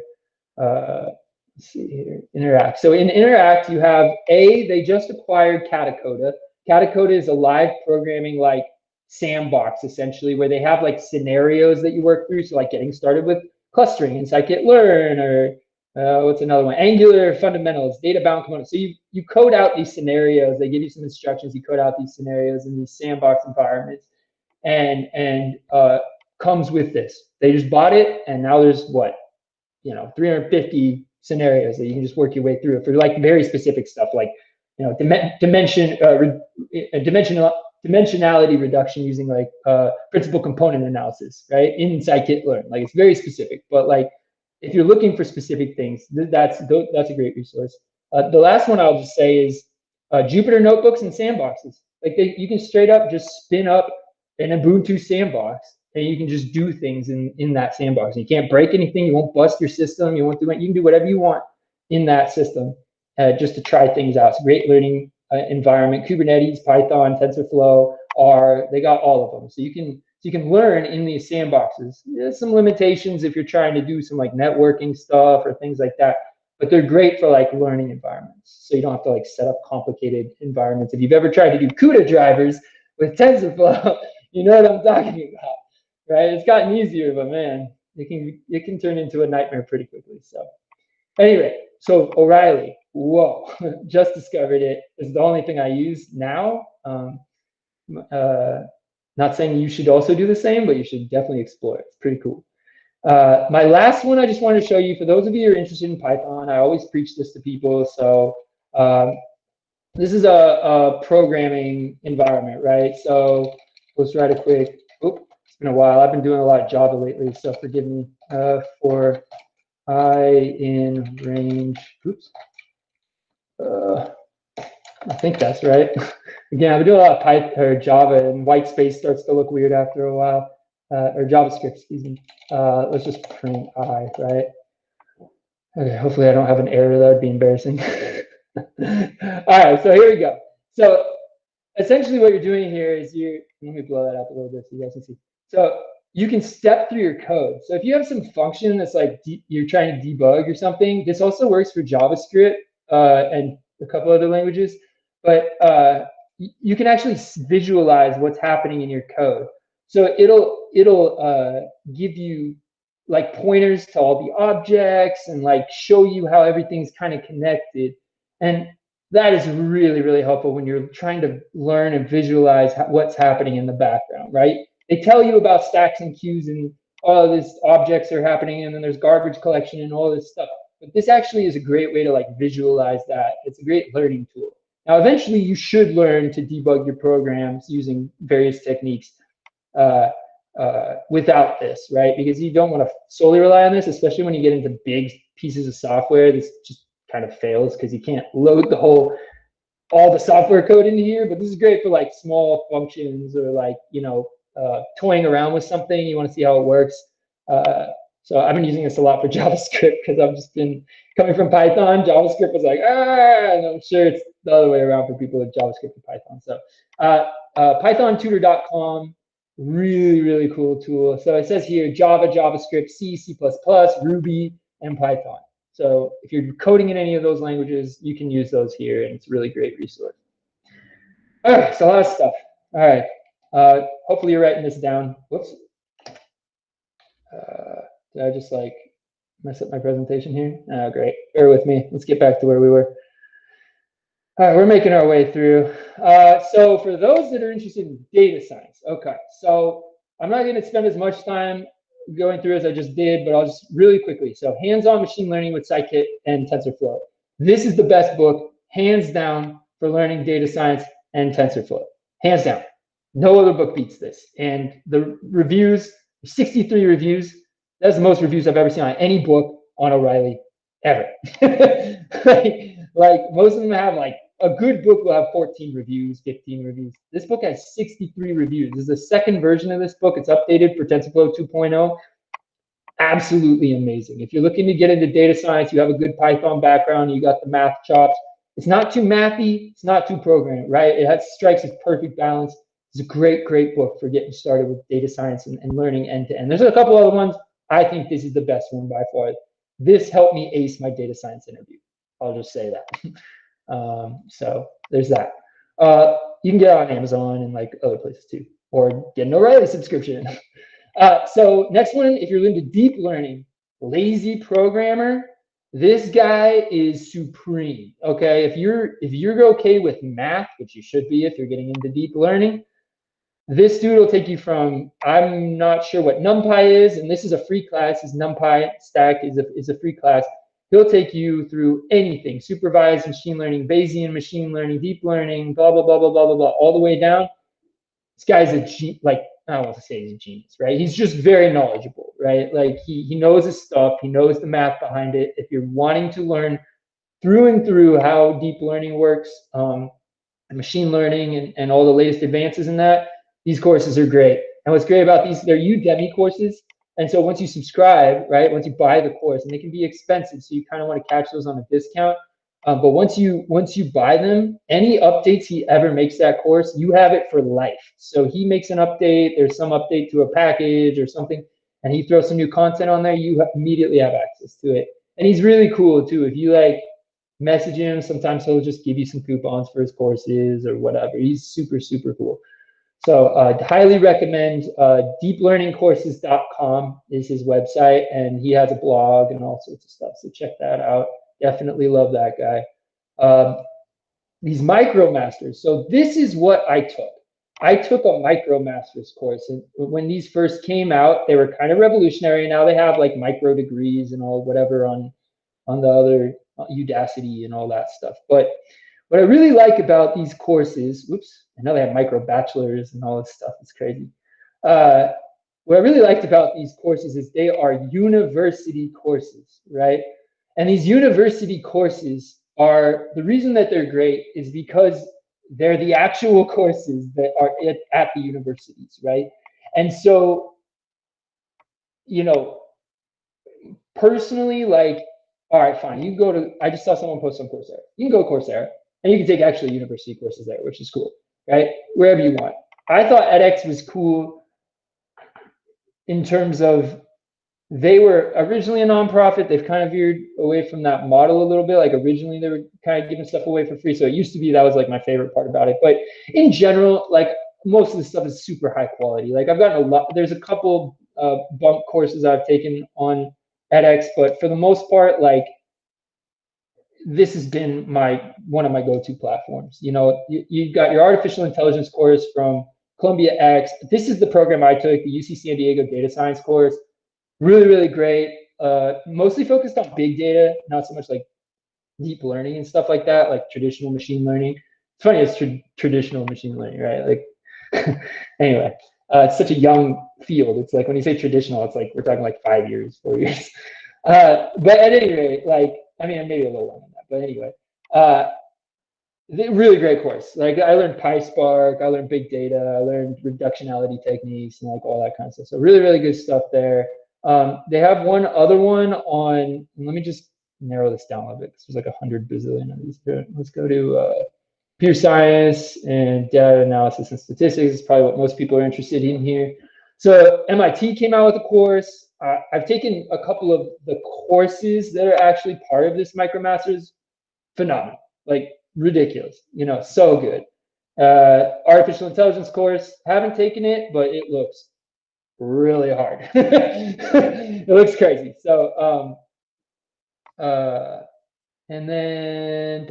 Let's see here, Interact. So in Interact, you have they just acquired Katacoda. Katacoda is a live programming like sandbox, essentially, where they have like scenarios that you work through. So like getting started with clustering in scikit-learn, or what's another one? Angular fundamentals, data-bound components. So you code out these scenarios. They give you some instructions. You code out these scenarios in these sandbox environments, and comes with this. They just bought it, and now there's what, 350 scenarios that you can just work your way through for like very specific stuff, like dimensionality reduction using like principal component analysis, right? In scikit-learn, like it's very specific. But like, if you're looking for specific things, that's a great resource. The last one I'll just say is Jupyter Notebooks and Sandboxes. Like you can straight up just spin up an Ubuntu sandbox, and you can just do things in that sandbox. You can't break anything. You won't bust your system. You can do whatever you want in that system, just to try things out. It's a great learning environment. Kubernetes, Python, TensorFlow, R, they got all of them. So you can learn in these sandboxes. There's some limitations if you're trying to do some like networking stuff or things like that, but they're great for like learning environments. So you don't have to like set up complicated environments. If you've ever tried to do CUDA drivers with TensorFlow, you know what I'm talking about, right? It's gotten easier, but man, it can turn into a nightmare pretty quickly. So anyway, so O'Reilly, whoa, just discovered it. It's the only thing I use now. Not saying you should also do the same, but you should definitely explore it. It's pretty cool. My last one I just wanted to show you, for those of you who are interested in Python, I always preach this to people. So this is a programming environment, right? So let's write a quick, it's been a while. I've been doing a lot of Java lately, so forgive me for I in range, I think that's right. Again, I've been doing a lot of Python or Java, and white space starts to look weird after a while, or JavaScript, excuse me. Let's just print I, right? Okay, hopefully I don't have an error. That would be embarrassing. All right, so here we go. So essentially what you're doing here is let me blow that up a little bit so you guys can see. So you can step through your code. So if you have some function that's like you're trying to debug or something, this also works for JavaScript and a couple other languages, but you can actually visualize what's happening in your code. So it'll give you like pointers to all the objects and like show you how everything's kind of connected. And that is really, really helpful when you're trying to learn and visualize what's happening in the background, right? They tell you about stacks and queues and all of these objects are happening, and then there's garbage collection and all this stuff. But this actually is a great way to like visualize that. It's a great learning tool. Now, eventually you should learn to debug your programs using various techniques without this, right? Because you don't want to solely rely on this, especially when you get into big pieces of software. This just kind of fails because you can't load all the software code into here. But this is great for like small functions or like, toying around with something. You want to see how it works. So I've been using this a lot for JavaScript because I've just been coming from Python. JavaScript was like, and I'm sure it's the other way around for people with JavaScript and Python. So pythontutor.com, really, really cool tool. So it says here, Java, JavaScript, C, C++, Ruby, and Python. So if you're coding in any of those languages, you can use those here, and it's a really great resource. All right, so a lot of stuff. All right, hopefully you're writing this down. Whoops. Did I just like mess up my presentation here? Oh, great. Bear with me. Let's get back to where we were. All right, we're making our way through. So for those that are interested in data science, okay, so I'm not going to spend as much time going through as I just did, but I'll just really quickly. So hands-on machine learning with Scikit and TensorFlow. This is the best book, hands down, for learning data science and TensorFlow. Hands down. No other book beats this. And the reviews, 63 reviews. That's the most reviews I've ever seen on any book on O'Reilly ever. like most of them have like a good book will have 14 reviews, 15 reviews. This book has 63 reviews. This is the second version of this book. It's updated for TensorFlow 2.0. Absolutely amazing. If you're looking to get into data science, you have a good Python background, you got the math chops. It's not too mathy, it's not too programming, right? It strikes a perfect balance. It's a great, great book for getting started with data science and learning end to end. There's a couple other ones. I think this is the best one by far. This helped me ace my data science interview. I'll just say that. So there's that. You can get it on Amazon and like other places too, or get an O'Reilly subscription. So next one, if you're into deep learning, lazy programmer, this guy is supreme. Okay, if you're okay with math, which you should be if you're getting into deep learning, this dude will take you from, I'm not sure what NumPy is, and this is a free class. His NumPy stack is a free class. He'll take you through anything: supervised machine learning, Bayesian machine learning, deep learning, blah blah blah blah blah blah blah, all the way down. This guy's I don't want to say he's a genius, right? He's just very knowledgeable, right? Like he knows his stuff. He knows the math behind it. If you're wanting to learn through and through how deep learning works, and machine learning and all the latest advances in that, these courses are great. And what's great about these, they're Udemy courses. And so once you subscribe, right, once you buy the course, and they can be expensive, so you kind of want to catch those on a discount. But once you buy them, any updates he ever makes that course, you have it for life. So he makes an update, there's some update to a package or something, and he throws some new content on there, you immediately have access to it. And he's really cool too. If you like message him, sometimes he'll just give you some coupons for his courses or whatever. He's super, super cool. So highly recommend deeplearningcourses.com is his website, and he has a blog and all sorts of stuff. So check that out. Definitely love that guy. These MicroMasters. So this is what I took. I took a MicroMasters course, and when these first came out, they were kind of revolutionary. Now they have like micro degrees and all whatever on the other Udacity and all that stuff. But what I really like about these courses, whoops, I know they have micro bachelors and all this stuff. It's crazy. What I really liked about these courses is they are university courses, right? And these university courses are, the reason that they're great is because they're the actual courses that are at the universities, right? And so, you know, personally, like, all right, fine, you go to, I just saw someone post on Coursera. You can go to Coursera, and you can take actually university courses there, which is cool, right? Wherever you want. I thought edX was cool in terms of they were originally a nonprofit. They've kind of veered away from that model a little bit. Like originally they were kind of giving stuff away for free. So it used to be, that was like my favorite part about it. But in general, like most of the stuff is super high quality. Like I've gotten a lot, there's a couple bump courses I've taken on edX, but for the most part, like this has been one of my go-to platforms. You know, you've got your artificial intelligence course from Columbia X. This is the program I took, the UC San Diego data science course. Really, really great. Mostly focused on big data, not so much like deep learning and stuff like that, like traditional machine learning. It's funny, it's traditional machine learning, right? Like, anyway, it's such a young field. It's like when you say traditional, it's like we're talking like 5 years, 4 years. But at any rate, like, I mean, maybe a little longer than that, but anyway, really great course. Like I learned PySpark, I learned big data, I learned reductionality techniques and like all that kind of stuff. So really, really good stuff there. They have one other one on, let me just narrow this down a little bit because there's like 100 bazillion of these. Let's go to computer science and data analysis and statistics. Is probably what most people are interested in here. So MIT came out with a course. I've taken a couple of the courses that are actually part of this MicroMasters. Phenomenal, like ridiculous, you know, so good. Artificial intelligence course, haven't taken it, but it looks really hard. It looks crazy. So, and then,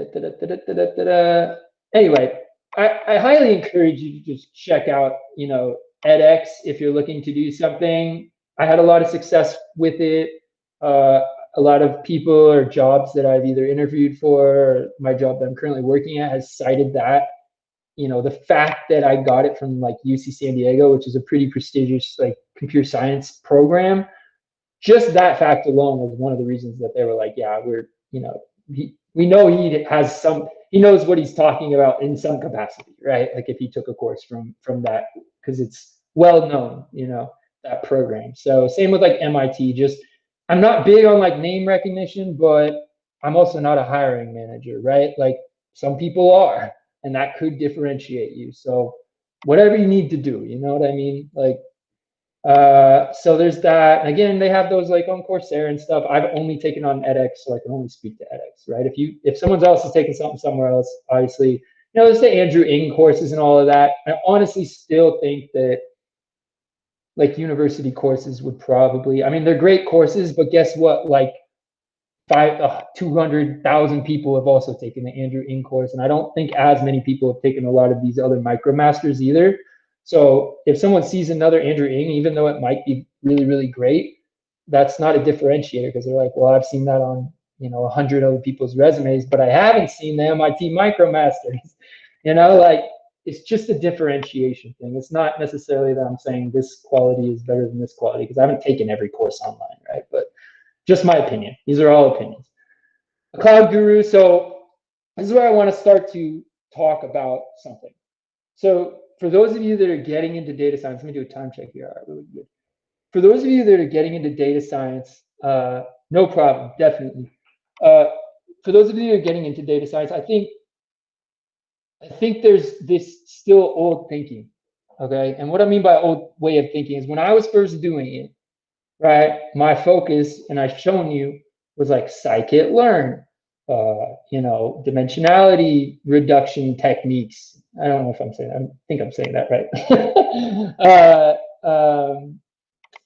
anyway, I highly encourage you to just check out, you know, edX if you're looking to do something. I had a lot of success with it. A lot of people or jobs that I've either interviewed for, or my job that I'm currently working at has cited that. You know, the fact that I got it from like UC San Diego, which is a pretty prestigious like computer science program, just that fact alone was one of the reasons that they were like, yeah, we're, you know, we know he knows what he's talking about in some capacity, right? Like if he took a course from that, because it's well known, you know, that program. So same with like MIT. Just I'm not big on like name recognition, but I'm also not a hiring manager, right? Like some people are, and that could differentiate you. So whatever you need to do, you know what I mean? Like so there's that. Again, they have those like on Coursera and stuff. I've only taken on edX, so I can only speak to edX, right? If someone else is taking something somewhere else, obviously, you know, there's the Andrew Ng courses and all of that. I honestly still think that like university courses would probably, I mean, they're great courses, but guess what? Like 200,000 people have also taken the Andrew Ng course, and I don't think as many people have taken a lot of these other MicroMasters either. So if someone sees another Andrew Ng, even though it might be really, really great, that's not a differentiator because they're like, well, I've seen that on, you know, 100 other people's resumes, but I haven't seen the MIT MicroMasters. You know, like it's just a differentiation thing. It's not necessarily that I'm saying this quality is better than this quality because I haven't taken every course online, right? But just my opinion. These are all opinions. Cloud Guru. So this is where I want to start to talk about something. So for those of you that are getting into data science, let me do a time check here. All right, really good. For those of you that are getting into data science, no problem, definitely. For those of you that are getting into data science, I think there's this still old thinking, okay? And what I mean by old way of thinking is when I was first doing it, right, my focus, and I've shown you, was like scikit-learn, you know, dimensionality reduction techniques, I don't know if I'm saying that. I think I'm saying that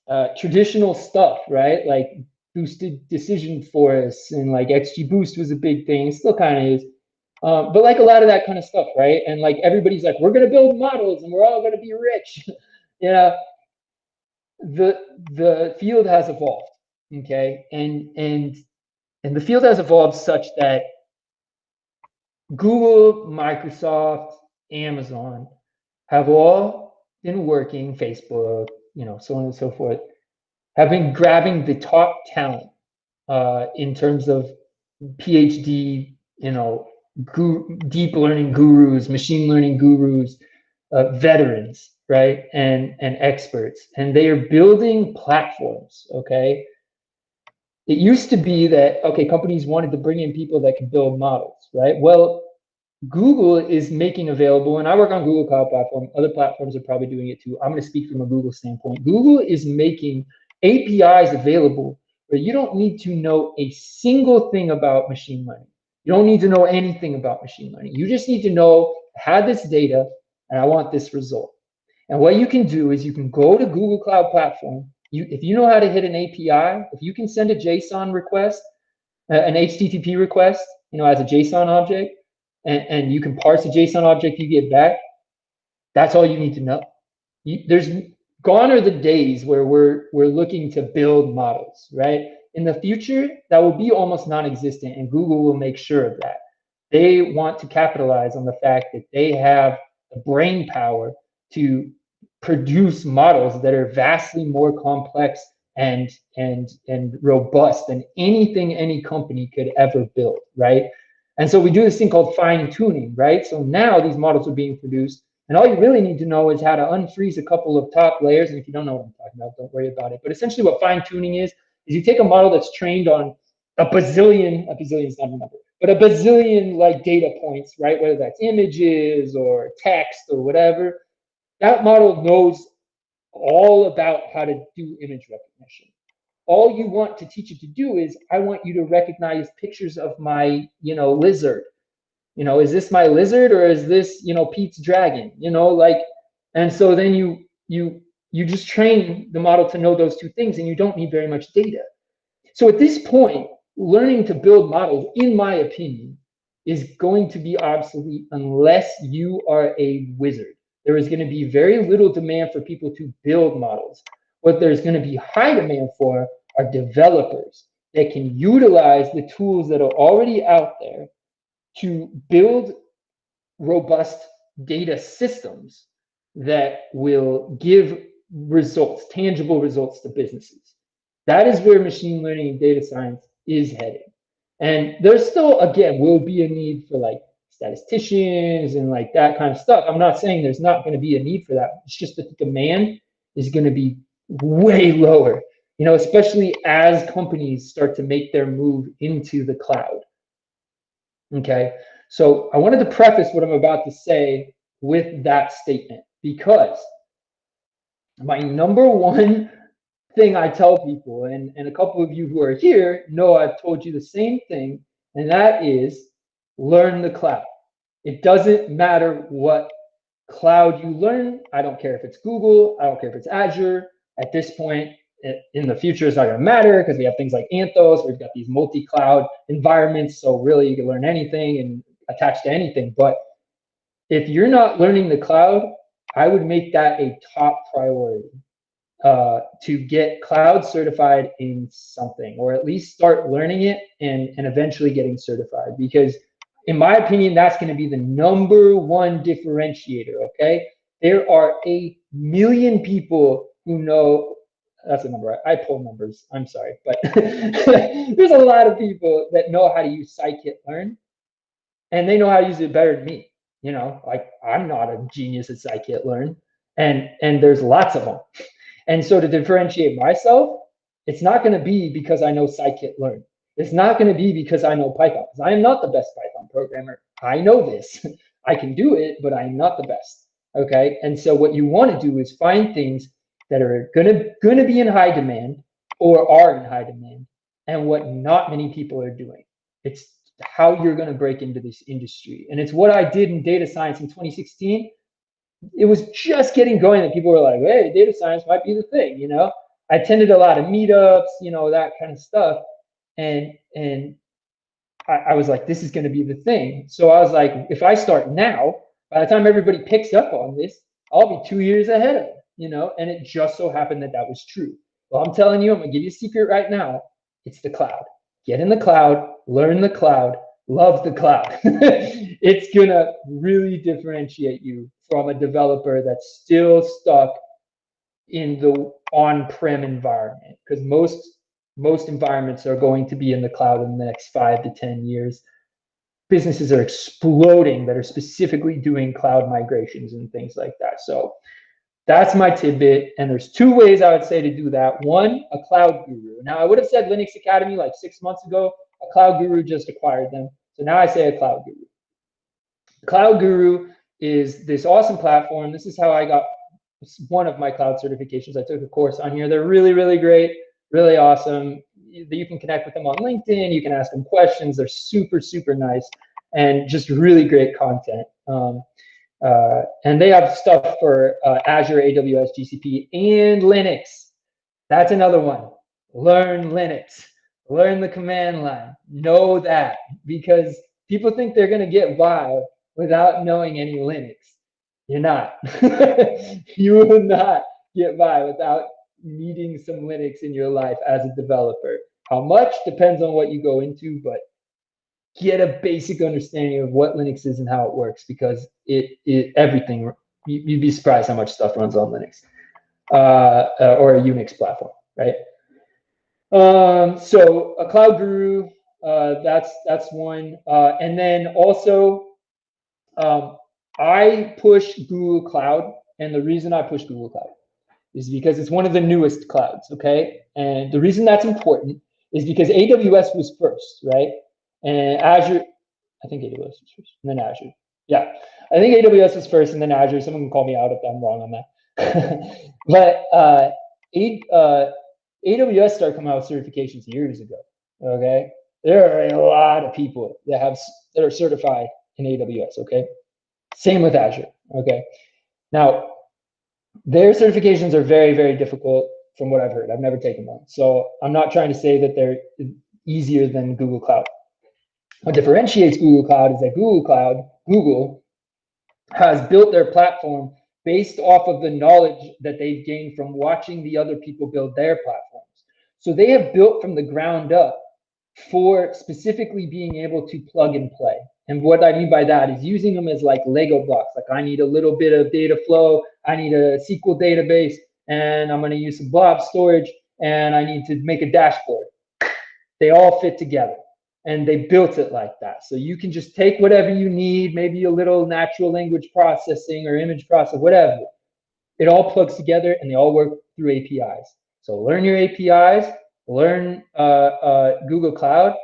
right. Traditional stuff, right? Like boosted decision forests and like XGBoost was a big thing. It still kind of is. But like a lot of that kind of stuff, right? And like everybody's like, we're gonna build models and we're all gonna be rich. You know, the field has evolved, okay, and the field has evolved such that Google, Microsoft, Amazon have all been working, Facebook, you know, so on and so forth, have been grabbing the top talent in terms of PhD, you know, deep learning gurus, machine learning gurus, veterans, right, and experts, and they are building platforms. Okay, it used to be that okay, companies wanted to bring in people that can build models, right? Well, Google is making available, and I work on Google Cloud Platform. Other platforms are probably doing it too. I'm going to speak from a Google standpoint. Google is making APIs available where you don't need to know a single thing about machine learning. You don't need to know anything about machine learning. You just need to know, I have this data and I want this result. And what you can do is you can go to Google Cloud Platform. If you know how to hit an API, if you can send a JSON request, an HTTP request, you know, as a JSON object, and you can parse the JSON object you get back, that's all you need to know. There's gone are the days where we're looking to build models, right? In the future, that will be almost non-existent, and Google will make sure of that. They want to capitalize on the fact that they have the brain power to produce models that are vastly more complex and robust than anything any company could ever build, right? And so we do this thing called fine tuning, right? So now these models are being produced, and all you really need to know is how to unfreeze a couple of top layers. And if you don't know what I'm talking about, don't worry about it. But essentially what fine tuning is you take a model that's trained on a bazillion is not a number, but a bazillion like data points, right? Whether that's images or text or whatever, that model knows all about how to do image recognition. All you want to teach it to do is, I want you to recognize pictures of my, you know, lizard. You know, is this my lizard or is this, you know, Pete's dragon? You know, like, and so then you just train the model to know those two things, and you don't need very much data. So at this point, learning to build models, in my opinion, is going to be obsolete unless you are a wizard. There is going to be very little demand for people to build models. What there's going to be high demand for are developers that can utilize the tools that are already out there to build robust data systems that will give results, tangible results to businesses. That is where machine learning and data science is heading. And there's still, again, will be a need for like statisticians and like that kind of stuff. I'm not saying there's not going to be a need for that. It's just that the demand is going to be way lower, you know, especially as companies start to make their move into the cloud. Okay, so I wanted to preface what I'm about to say with that statement, because my number one thing I tell people, and a couple of you who are here know I've told you the same thing, and that is learn the cloud. It doesn't matter what cloud you learn. I don't care if it's Google, I don't care if it's Azure. At this point, in the future, it's not going to matter because we have things like Anthos. We've got these multi-cloud environments, so really you can learn anything and attach to anything. But if you're not learning the cloud, I would make that a top priority to get cloud certified in something, or at least start learning it and eventually getting certified. Because in my opinion, that's going to be the number one differentiator, okay? There are 1 million people who know, that's a number, I pull numbers, I'm sorry, but there's a lot of people that know how to use scikit-learn, and they know how to use it better than me. You know, like I'm not a genius at scikit-learn, and there's lots of them. And so to differentiate myself, it's not going to be because I know scikit-learn. It's not going to be because I know Python, because I am not the best Python programmer. I know this. I can do it, but I'm not the best. Okay. And so what you want to do is find things that are going to be in high demand or are in high demand, and what not many people are doing. It's how you're going to break into this industry. And it's what I did in data science in 2016. It was just getting going that people were like, hey, data science might be the thing, you know? I attended a lot of meetups, you know, that kind of stuff. And I was like, this is going to be the thing. So I was like, if I start now, by the time everybody picks up on this, I'll be 2 years ahead of them, you know? And it just so happened that that was true. Well, I'm telling you, I'm going to give you a secret right now. It's the cloud. Get in the cloud, learn the cloud, love the cloud. It's going to really differentiate you from a developer that's still stuck in the on-prem environment, because most environments are going to be in the cloud in the next 5 to 10 years. Businesses are exploding that are specifically doing cloud migrations and things like that. So that's my tidbit. And there's 2 ways I would say to do that. One, a cloud guru. Now, I would have said Linux Academy like 6 months ago. A cloud guru just acquired them. So now I say a cloud guru. Cloud Guru is this awesome platform. This is how I got one of my cloud certifications. I took a course on here. They're really, really great, really awesome. You can connect with them on LinkedIn. You can ask them questions. They're super, super nice and just really great content. And they have stuff for Azure, AWS, GCP, and Linux. That's another one. Learn Linux. Learn the command line. Know that, because people think they're going to get by without knowing any Linux. You're not. You will not get by without needing some Linux in your life as a developer. How much depends on what you go into, but get a basic understanding of what Linux is and how it works, because everything, you'd be surprised how much stuff runs on Linux or a Unix platform, right? So a cloud guru, that's one. And then also, I push Google Cloud, and the reason I push Google Cloud is because it's one of the newest clouds, okay? And the reason that's important is because AWS was first, right? And Azure, I think AWS was first, and then Azure. Yeah, I think AWS was first, and then Azure. Someone can call me out if I'm wrong on that. But AWS started coming out with certifications years ago, okay? There are a lot of people that are certified in AWS, okay? Same with Azure, okay? Now, their certifications are very, very difficult from what I've heard. I've never taken one. So I'm not trying to say that they're easier than Google Cloud. What differentiates Google Cloud is that Google has built their platform based off of the knowledge that they've gained from watching the other people build their platforms. So they have built from the ground up for specifically being able to plug and play. And what I mean by that is using them as like Lego blocks. Like, I need a little bit of data flow, I need a SQL database, and I'm going to use some blob storage, and I need to make a dashboard. They all fit together, and they built it like that. So you can just take whatever you need, maybe a little natural language processing or image processing, whatever. It all plugs together, and they all work through APIs. So learn your APIs, learn Google Cloud.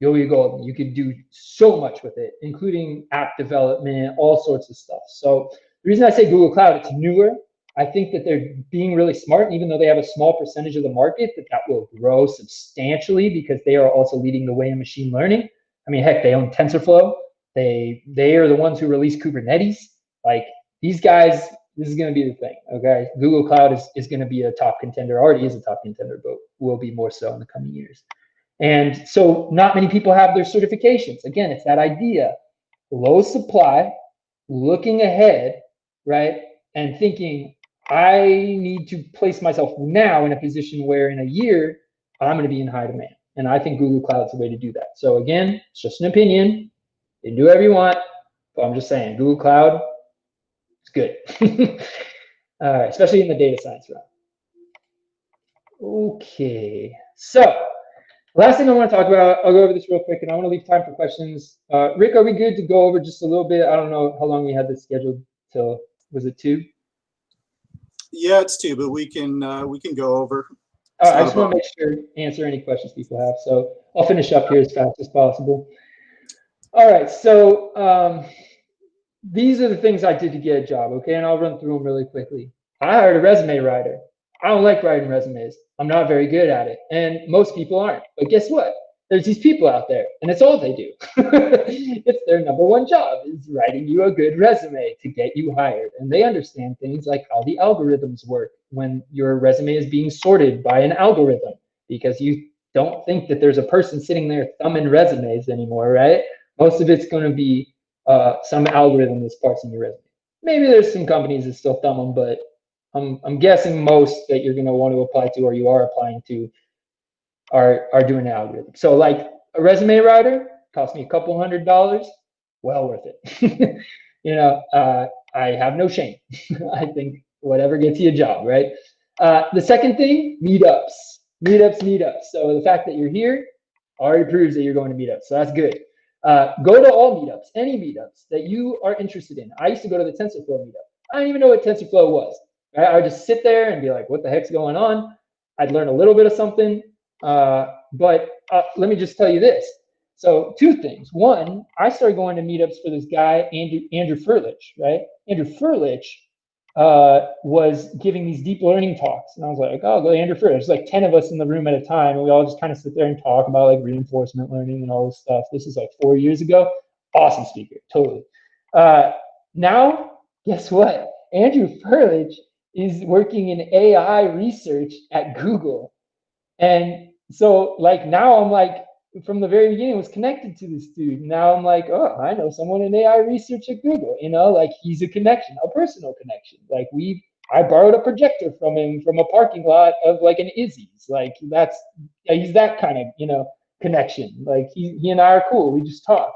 You'll be golden. You could do so much with it, including app development, all sorts of stuff. So the reason I say Google Cloud, it's newer. I think that they're being really smart, and even though they have a small percentage of the market, that will grow substantially, because they are also leading the way in machine learning. I mean, heck, they own TensorFlow. They are the ones who released Kubernetes. Like, these guys, this is going to be the thing, okay? Google Cloud is going to be a top contender, already is a top contender, but will be more so in the coming years. And so not many people have their certifications. Again, it's that idea, low supply, looking ahead, right? And thinking, I need to place myself now in a position where in a year, I'm going to be in high demand. And I think Google Cloud's the way to do that. So again, it's just an opinion. You can do whatever you want, but I'm just saying, Google Cloud, it's good. All right, especially in the data science realm. Okay, so last thing I want to talk about, I'll go over this real quick, and I want to leave time for questions. Rick, are we good to go over just a little bit? I don't know how long we had this scheduled till. Was it 2? Yeah, it's 2, but we can go over. I just want to make sure answer any questions people have. So I'll finish up here as fast as possible. All right, so these are the things I did to get a job, okay? And I'll run through them really quickly. I hired a resume writer. I don't like writing resumes. I'm not very good at it, and most people aren't. But guess what? there's these people out there, and it's all they do. It's their number one job is writing you a good resume to get you hired. And they understand things like how the algorithms work when your resume is being sorted by an algorithm, because you don't think that there's a person sitting there thumbing resumes anymore, right? Most of it's going to be some algorithm that's parsing your resume. Maybe there's some companies that still thumb them, but I'm guessing most that you're going to want to apply to or you are applying to are doing an algorithm. So like a resume writer cost me a couple $100, well worth it. You know, I have no shame. I think whatever gets you a job, right? The second thing, meetups. So the fact that you're here already proves that you're going to meetups. So that's good. Go to all meetups, any meetups that you are interested in. I used to go to the TensorFlow meetup. I didn't even know what TensorFlow was. Right? I would just sit there and be like, what the heck's going on? I'd learn a little bit of something. But let me just tell you this. So two things. One, I started going to meetups for this guy, Andrew Furlich, right? Andrew Furlich was giving these deep learning talks. And I was like, oh, go to Andrew Furlich. There's like 10 of us in the room at a time. And we all just kind of sit there and talk about like reinforcement learning and all this stuff. This is like 4 years ago. Awesome speaker, totally. Now, guess what? Andrew Furlich is working in AI research at Google. And so like now I'm like, from the very beginning was connected to this dude. Now I'm like, oh, I know someone in AI research at Google, you know, like he's a connection, a personal connection. Like I borrowed a projector from him from a parking lot of like an Izzy's. Like he's that kind of, you know, connection. Like he and I are cool. We just talk.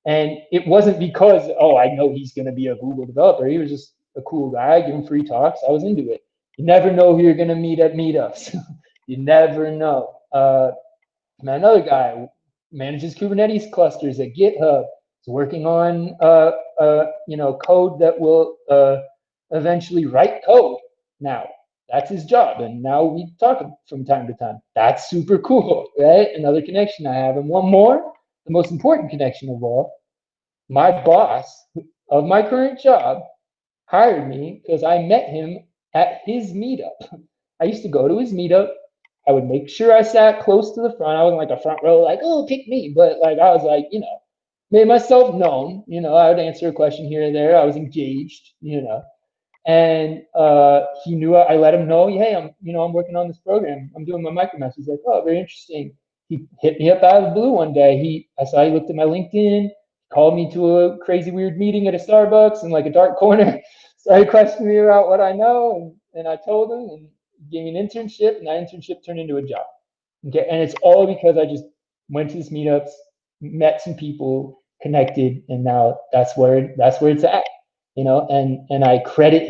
And it wasn't because, oh, I know he's going to be a Google developer. He was just a cool guy, giving free talks. I was into it. You never know who you're going to meet at meetups. You never know. Another guy manages Kubernetes clusters at GitHub. He's working on you know, code that will eventually write code. Now that's his job, and now we talk from time to time. That's super cool, right? Another connection I have, and one more, the most important connection of all. My boss of my current job hired me because I met him at his meetup. I used to go to his meetup. I would make sure I sat close to the front. I wasn't like a front row, like, oh, pick me. But like, I was like, you know, made myself known. You know, I would answer a question here and there. I was engaged, you know. And he knew, I let him know, hey, I'm working on this program. I'm doing my micromaster. He's like, oh, very interesting. He hit me up out of the blue one day. I saw he looked at my LinkedIn, called me to a crazy weird meeting at a Starbucks in like a dark corner, started questioning me about what I know. And I told him, and gave me an internship, and that internship turned into a job. Okay, and it's all because I just went to these meetups, met some people, connected, and now that's where it's at. You know, and I credit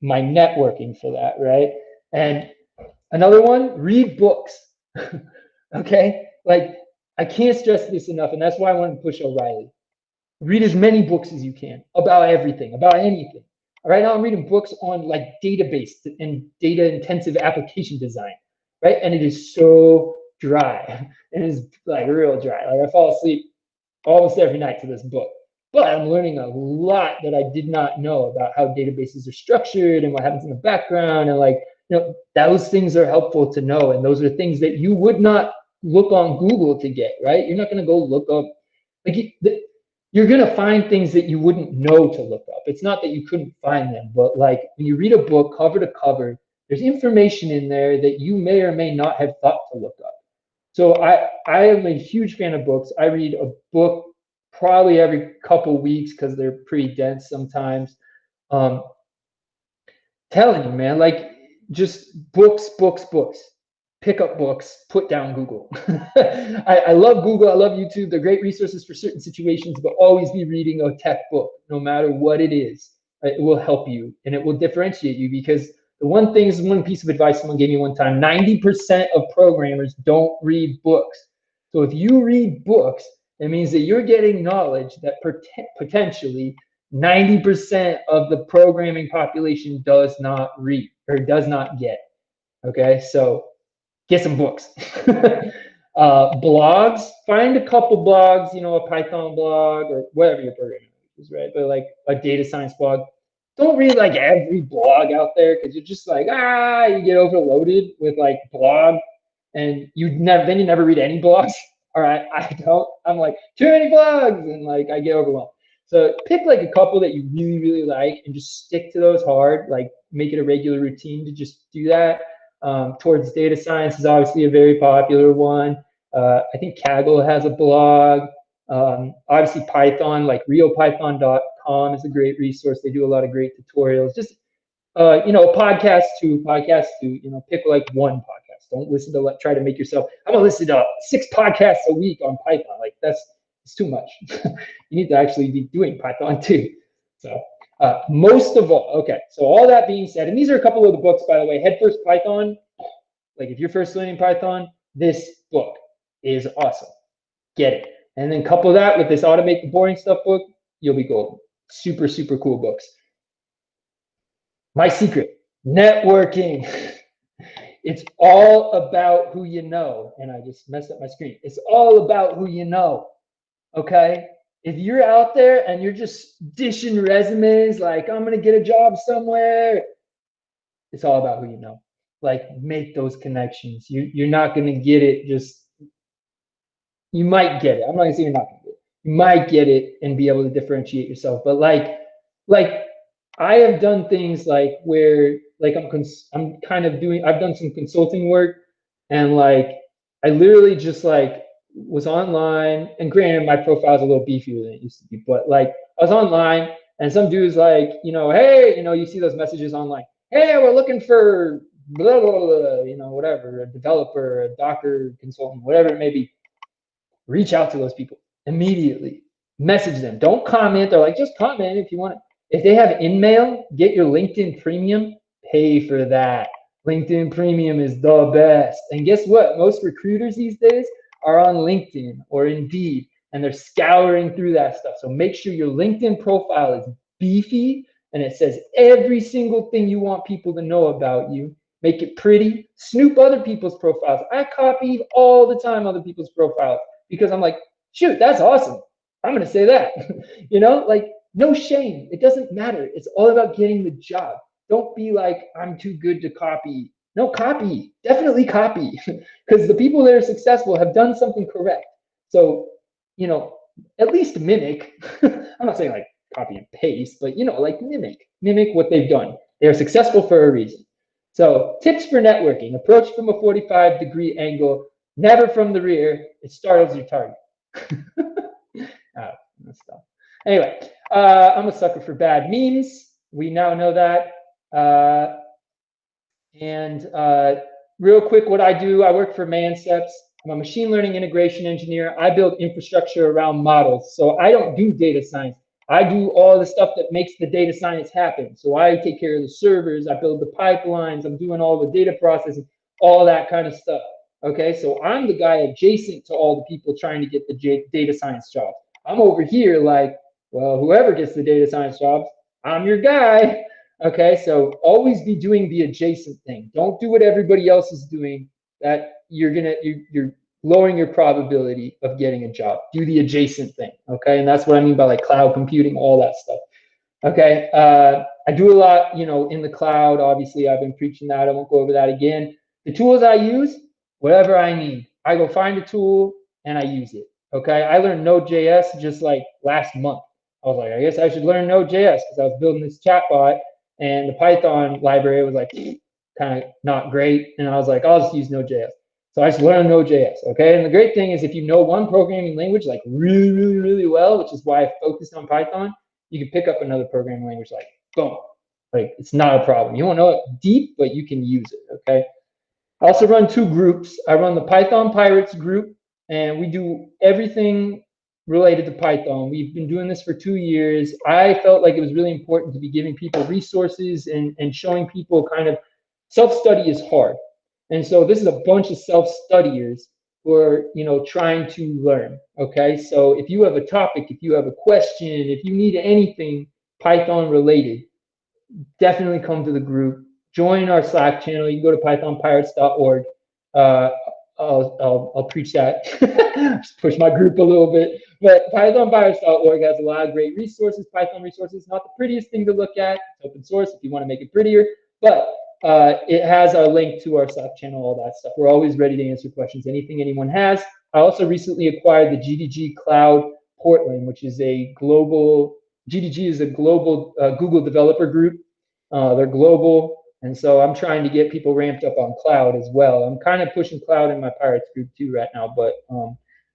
my networking for that, right? And another one, read books. Okay, like I can't stress this enough, and that's why I wanted to push O'Reilly. Read as many books as you can about everything, about anything. Right now I'm reading books on like database and data intensive application design, right? And it is so dry. It is like real dry. Like I fall asleep almost every night to this book. But I'm learning a lot that I did not know about how databases are structured and what happens in the background. And like, you know, those things are helpful to know. And those are things that you would not look on Google to get, right? You're not going to go look up, like you're going to find things that you wouldn't know to look up. It's not that you couldn't find them, but like when you read a book cover to cover, there's information in there that you may or may not have thought to look up. So I am a huge fan of books. I read a book probably every couple weeks because they're pretty dense sometimes. Telling you, man, like just books. Pick up books, put down Google. I love Google, I love YouTube. They're great resources for certain situations, but always be reading a tech book, no matter what it is. It will help you and it will differentiate you, because the one thing is one piece of advice someone gave me one time, 90% of programmers don't read books. So if you read books, it means that you're getting knowledge that potentially 90% of the programming population does not read or does not get. Okay, so get some books. Blogs, find a couple blogs, you know, a Python blog or whatever your programming is, right? But like a data science blog. Don't read like every blog out there because you're just like, you get overloaded with like blog and then you never read any blogs. All right, I don't. I'm like, too many blogs, and like I get overwhelmed. So pick like a couple that you really, really like and just stick to those hard, like make it a regular routine to just do that. Towards data science is obviously a very popular one. I think Kaggle has a blog. Obviously Python, like realpython.com is a great resource. They do a lot of great tutorials. Just, podcasts too, pick like one podcast. Don't listen to, try to make yourself, I'm gonna listen to 6 podcasts a week on Python. Like it's too much. You need to actually be doing Python too. So most of all, okay, so all that being said, and these are a couple of the books, by the way. Head First Python, like if you're first learning Python, this book is awesome. Get it. And then couple that with this Automate the Boring Stuff book, you'll be golden. Super, super cool books. My secret, networking. It's all about who you know. And I just messed up my screen. It's all about who you know. Okay? If you're out there and you're just dishing resumes like, I'm going to get a job somewhere, it's all about who you know. Like, make those connections. You're not going to get it just, you might get it. I'm not going to say you're not going to get it. You might get it and be able to differentiate yourself. But like I have done things like where like I'm kind of doing, I've done some consulting work, and like I literally just like was online, and granted my profile's a little beefier than it used to be, but like I was online and some dude's like, hey, you see those messages online, hey, we're looking for blah, blah, blah, whatever, a developer, a Docker consultant, whatever it may be. Reach out to those people immediately. Message them. Don't comment. They're like, just comment if you want. If they have InMail, get your LinkedIn Premium. Pay for that. LinkedIn Premium is the best. And guess what? Most recruiters these days are on LinkedIn or Indeed, and they're scouring through that stuff. So make sure your LinkedIn profile is beefy and it says every single thing you want people to know about you. Make it pretty. Snoop other people's profiles. I copy all the time other people's profiles, because I'm like, shoot, that's awesome. I'm going to say that. Like, no shame. It doesn't matter. It's all about getting the job. Don't be like, I'm too good to copy. No, copy. Definitely copy. Because the people that are successful have done something correct. So, at least mimic. I'm not saying like copy and paste, but, like mimic what they've done. They're successful for a reason. So tips for networking: approach from a 45-degree angle, never from the rear. It startles your target. Stuff. Anyway, I'm a sucker for bad memes. We now know that. Real quick, what I do, I work for Manceps. I'm a machine learning integration engineer. I build infrastructure around models. So I don't do data science. I do all the stuff that makes the data science happen. So I take care of the servers, I build the pipelines, I'm doing all the data processing, all that kind of stuff. Okay, so I'm the guy adjacent to all the people trying to get the data science jobs. I'm over here like, well, whoever gets the data science jobs, I'm your guy. Okay, so always be doing the adjacent thing. Don't do what everybody else is doing. That you're lowering your probability of getting a job. Do the adjacent thing, okay? And that's what I mean by like cloud computing, all that stuff. Okay, I do a lot, in the cloud. Obviously, I've been preaching that. I won't go over that again. The tools I use, whatever I need. I go find a tool and I use it, okay? I learned Node.js just like last month. I was like, I guess I should learn Node.js because I was building this chatbot, and the Python library was like kind of not great. And I was like, I'll just use Node.js. So I just learned Node.js, okay? And the great thing is if you know one programming language like really, really, really well, which is why I focused on Python, you can pick up another programming language like boom. Like it's not a problem. You won't know it deep, but you can use it, okay? I also run 2 groups. I run the Python Pirates group, and we do everything related to Python. We've been doing this for 2 years. I felt like it was really important to be giving people resources and showing people kind of self-study is hard. And so this is a bunch of self-studiers who are, trying to learn, okay? So if you have a topic, if you have a question, if you need anything Python related, definitely come to the group. Join our Slack channel. You can go to pythonpirates.org. I'll preach that. Just push my group a little bit. But pythonpirates.org has a lot of great resources, Python resources. Not the prettiest thing to look at. It's open source if you want to make it prettier. But it has a link to our Slack channel, all that stuff. We're always ready to answer questions, anything anyone has. I also recently acquired the GDG Cloud Portland, which is a global, GDG is a global Google developer group. They're global. And so I'm trying to get people ramped up on cloud as well. I'm kind of pushing cloud in my Pirates group too right now, but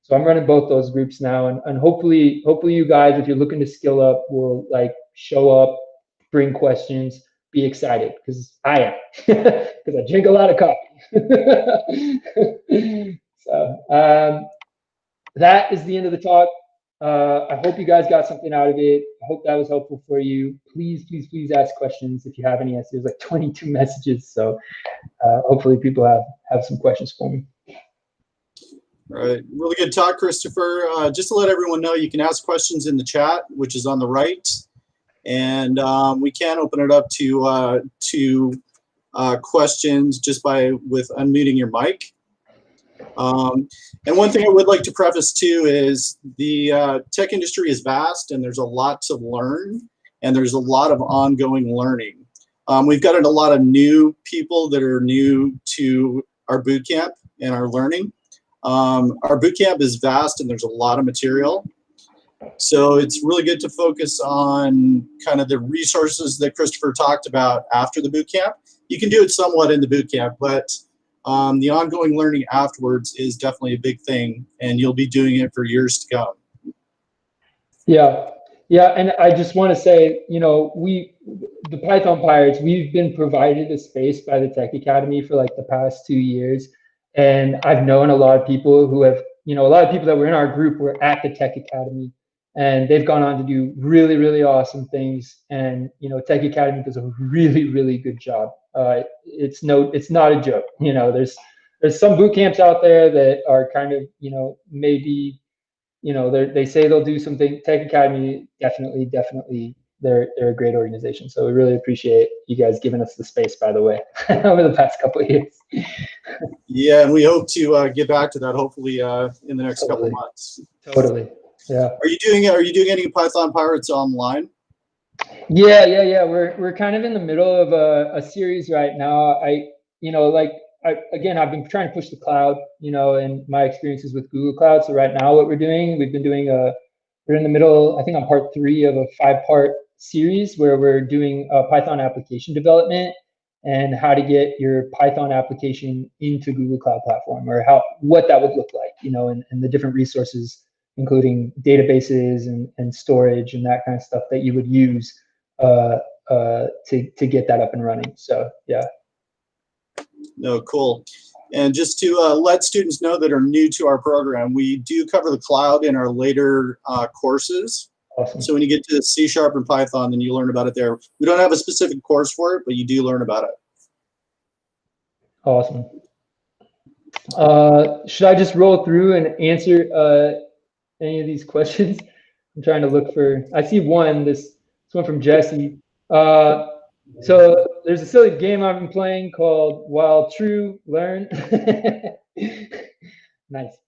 so I'm running both those groups now, and hopefully you guys, if you're looking to skill up, will like show up, bring questions, be excited, because I am, because I drink a lot of coffee. So that is the end of the talk. I hope you guys got something out of it. I hope that was helpful for you. Please ask questions if you have any. There's like 22 messages, so hopefully people have some questions for me. All right, really good talk, Christopher. Just to let everyone know, you can ask questions in the chat, which is on the right, and we can open it up to questions just with unmuting your mic. And one thing I would like to preface too is the tech industry is vast, and there's a lot to learn, and there's a lot of ongoing learning. We've got a lot of new people that are new to our bootcamp and our learning. Our bootcamp is vast, and there's a lot of material. So it's really good to focus on kind of the resources that Christopher talked about after the bootcamp. You can do it somewhat in the bootcamp, but the ongoing learning afterwards is definitely a big thing, and you'll be doing it for years to come. Yeah, and I just want to say, you know, the Python Pirates, we've been provided a space by the Tech Academy for like the past 2 years, and I've known a lot of people who have, you know, a lot of people that were in our group were at the Tech Academy, and they've gone on to do really, really awesome things. And you know, Tech Academy does a really, really good job. It's not a joke. You know, there's some boot camps out there that are kind of, you know, maybe, you know, they say they'll do something. Tech Academy definitely, they're a great organization. So we really appreciate you guys giving us the space, by the way, over the past couple of years. Yeah, and we hope to get back to that hopefully in the next couple of months. Totally. Yeah. Are you doing any Python Pirates online? Yeah. We're kind of in the middle of a series right now. I've been trying to push the cloud, you know, and my experiences with Google Cloud. So right now what we're in the middle, I think on part 3 of a 5-part series where we're doing Python application development and how to get your Python application into Google Cloud Platform, or what that would look like, you know, and the different resources, including databases and storage and that kind of stuff that you would use to get that up and running. So yeah. No, cool. And just to let students know that are new to our program, we do cover the cloud in our later courses. Awesome. So when you get to C# and Python, then you learn about it there. We don't have a specific course for it, but you do learn about it. Awesome. Should I just roll through and answer any of these questions? I'm trying to look for, I see one, this one from Jesse. So there's a silly game I've been playing called While True Learn. Nice.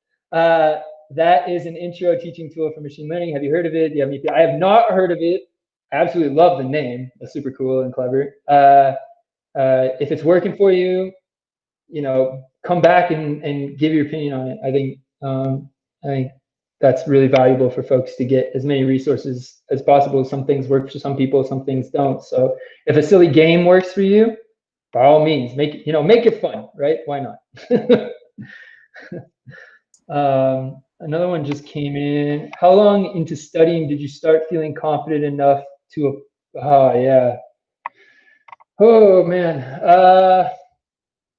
That is an intro teaching tool for machine learning. Have you heard of it? Do you have any? I have not heard of it. I absolutely love the name. That's super cool and clever. If it's working for you, you know, come back and give your opinion on it. I think that's really valuable for folks to get as many resources as possible. Some things work for some people, some things don't. So if a silly game works for you, by all means, make it fun, right? Why not? Another one just came in. How long into studying did you start feeling confident enough to? Oh yeah. Oh man.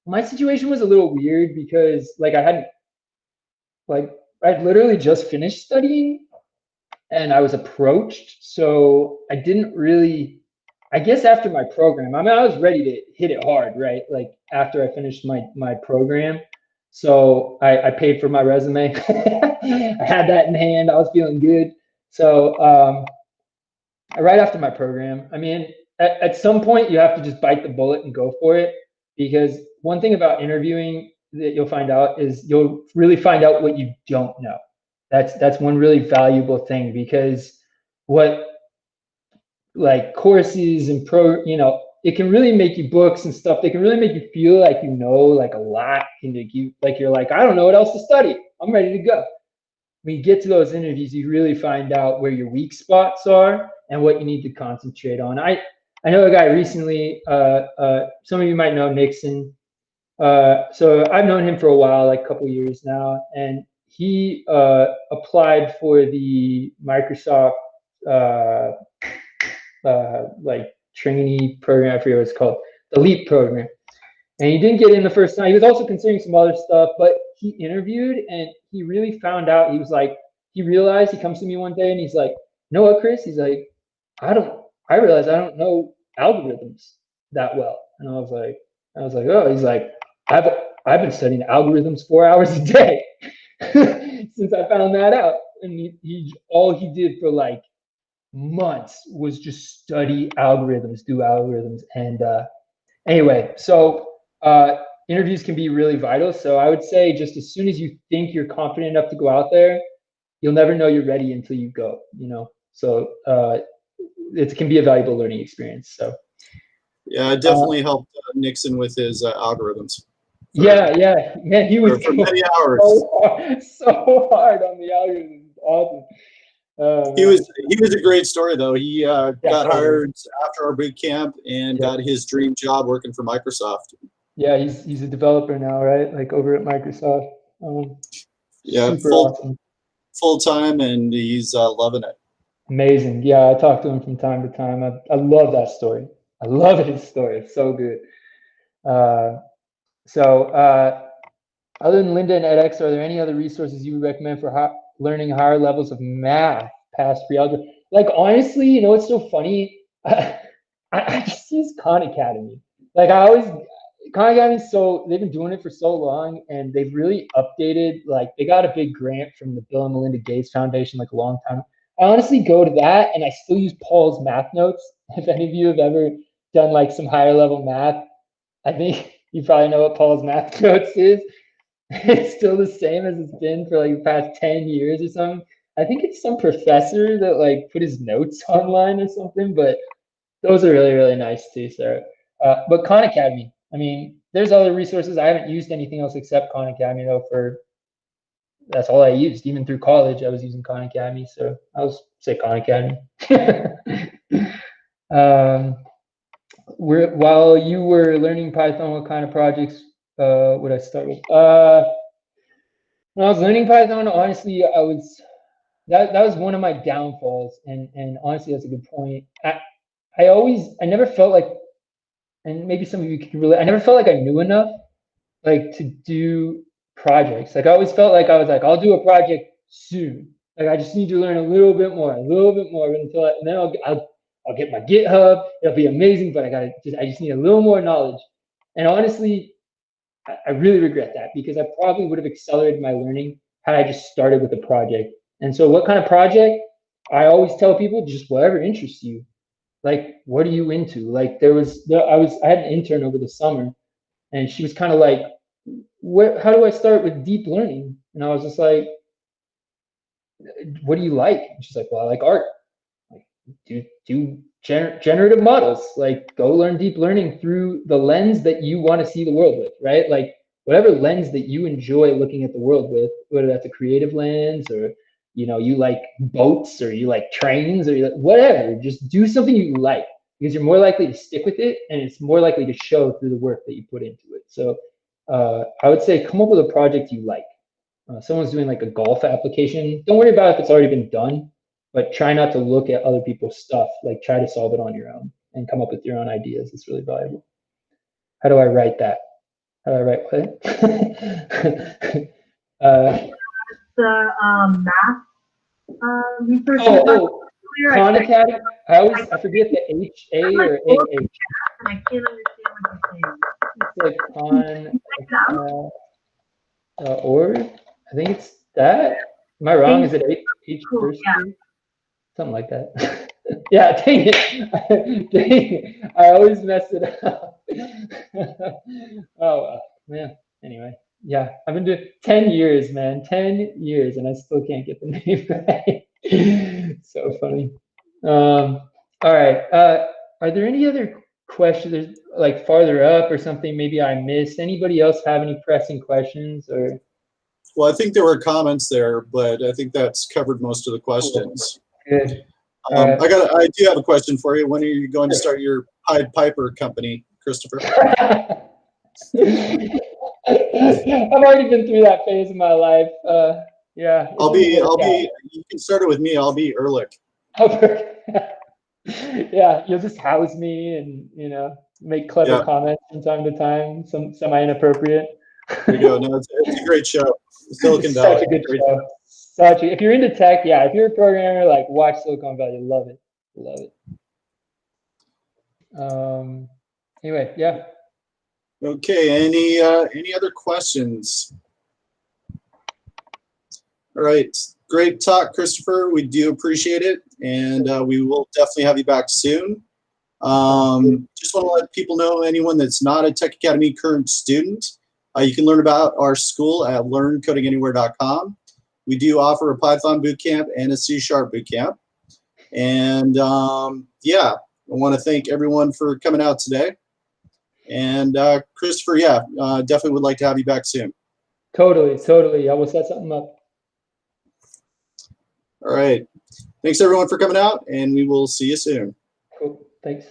My situation was a little weird because I'd literally just finished studying and I was approached. So I didn't really, I guess after my program, I mean, I was ready to hit it hard, right? Like after I finished my program. So I paid for my resume. I had that in hand. I was feeling good. So right after my program, I mean, at some point you have to just bite the bullet and go for it, because one thing about interviewing that you'll find out is you'll really find out what you don't know. That's one really valuable thing, because what like courses and it can really make you books and stuff. They can really make you feel like you know like a lot, and like you're like, I don't know what else to study. I'm ready to go. When you get to those interviews, you really find out where your weak spots are and what you need to concentrate on. I know a guy recently. Some of you might know Nixon. So I've known him for a while, like a couple years now, and he applied for the Microsoft like trainee program. I forget what it's called, the LEAP program. And he didn't get in the first time. He was also considering some other stuff, but he interviewed and he really found out. He was like, he realized, he comes to me one day and he's like, you know what, Chris? He's like, I realize I don't know algorithms that well. And I was like, oh, he's like, I've been studying algorithms 4 hours a day since I found that out. And he all he did for like months was just study algorithms, do algorithms. And anyway, so interviews can be really vital. So I would say just as soon as you think you're confident enough to go out there, you'll never know you're ready until you go, you know? So it can be a valuable learning experience. So Yeah, it definitely helped Nixon with his algorithms. Yeah, he was For many hours. So hard on the algorithms. Awesome. He was a great story though. He got hired after our boot camp and got his dream job working for Microsoft. Yeah, he's a developer now, right? Like over at Microsoft. Yeah, full time, and he's loving it. Amazing. Yeah, I talk to him from time to time. I love that story. I love his story. It's so good. Other than Lynda and edX, are there any other resources you would recommend for learning higher levels of math past pre-algebra? Like, honestly, you know, it's so funny. I just use Khan Academy. Like, Khan Academy, so they've been doing it for so long, and they've really updated. Like, they got a big grant from the Bill and Melinda Gates Foundation like a long time. I honestly go to that, and I still use Paul's math notes. If any of you have ever done like some higher level math, I think you probably know what Paul's math notes is. It's still the same as it's been for like the past 10 years or something. I think it's some professor that like put his notes online or something, but those are really, really nice too, Sarah. But Khan Academy, I mean, there's other resources. I haven't used anything else except Khan Academy though. That's all I used. Even through college, I was using Khan Academy, so I'll say Khan Academy. While you were learning Python, what kind of projects would I start with? When I was learning Python, honestly, that was one of my downfalls, and honestly, that's a good point. I never felt like, and maybe some of you can relate, I never felt like I knew enough, like to do projects. Like I always felt like I was like, I'll do a project soon. Like I just need to learn a little bit more, and then I'll get my GitHub. It'll be amazing, but I just need a little more knowledge. And honestly, I really regret that because I probably would have accelerated my learning had I just started with a project. And so what kind of project? I always tell people just whatever interests you. Like, what are you into? Like I had an intern over the summer and she was kind of like, how do I start with deep learning? And I was just like, what do you like? And she's like, well, I like art. Like, do generative models. Like, go learn deep learning through the lens that you want to see the world with, right? Like, whatever lens that you enjoy looking at the world with, whether that's a creative lens or, you know, you like boats or you like trains or whatever, just do something you like because you're more likely to stick with it and it's more likely to show through the work that you put into it. So I would say come up with a project you like. Someone's doing like a golf application. Don't worry about if it's already been done, but try not to look at other people's stuff. Like try to solve it on your own and come up with your own ideas. It's really valuable. How do I write that? How do I write what? The math research. Khan Academy. I forget the H-A or A-H. I can't understand what you're saying. It's like Khan org. I think it's that. Am I wrong? Is it H first? Yeah. Something like that. Yeah, dang it. Dang it. I always mess it up. Oh, man. Anyway, yeah, I've been doing 10 years, man. 10 years, and I still can't get the name right. So funny. All right. Are there any other questions like farther up or something maybe I missed? Anybody else have any pressing questions or? Well, I think there were comments there, but I think that's covered most of the questions. Good. All right. I do have a question for you. When are you going to start your Pied Piper company, Christopher? I've already been through that phase of my life. Yeah. it didn't work out. You can start it with me. I'll be Ehrlich. Yeah, you'll just house me and, you know, make clever Yeah. comments from time to time, some semi-inappropriate. There you go. No, it's a great show. Silicon Valley. Such a good Great show. If you're into tech, yeah, if you're a programmer, like watch Silicon Valley. Love it. Love it. Anyway, yeah. Okay. Any other questions? All right. Great talk, Christopher. We do appreciate it, and we will definitely have you back soon. Just want to let people know, anyone that's not a Tech Academy current student, you can learn about our school at learncodinganywhere.com. We do offer a Python bootcamp and a C# bootcamp. And yeah, I want to thank everyone for coming out today. And Christopher, yeah, definitely would like to have you back soon. Totally. I will set something up. All right. Thanks everyone for coming out, and we will see you soon. Cool. Thanks.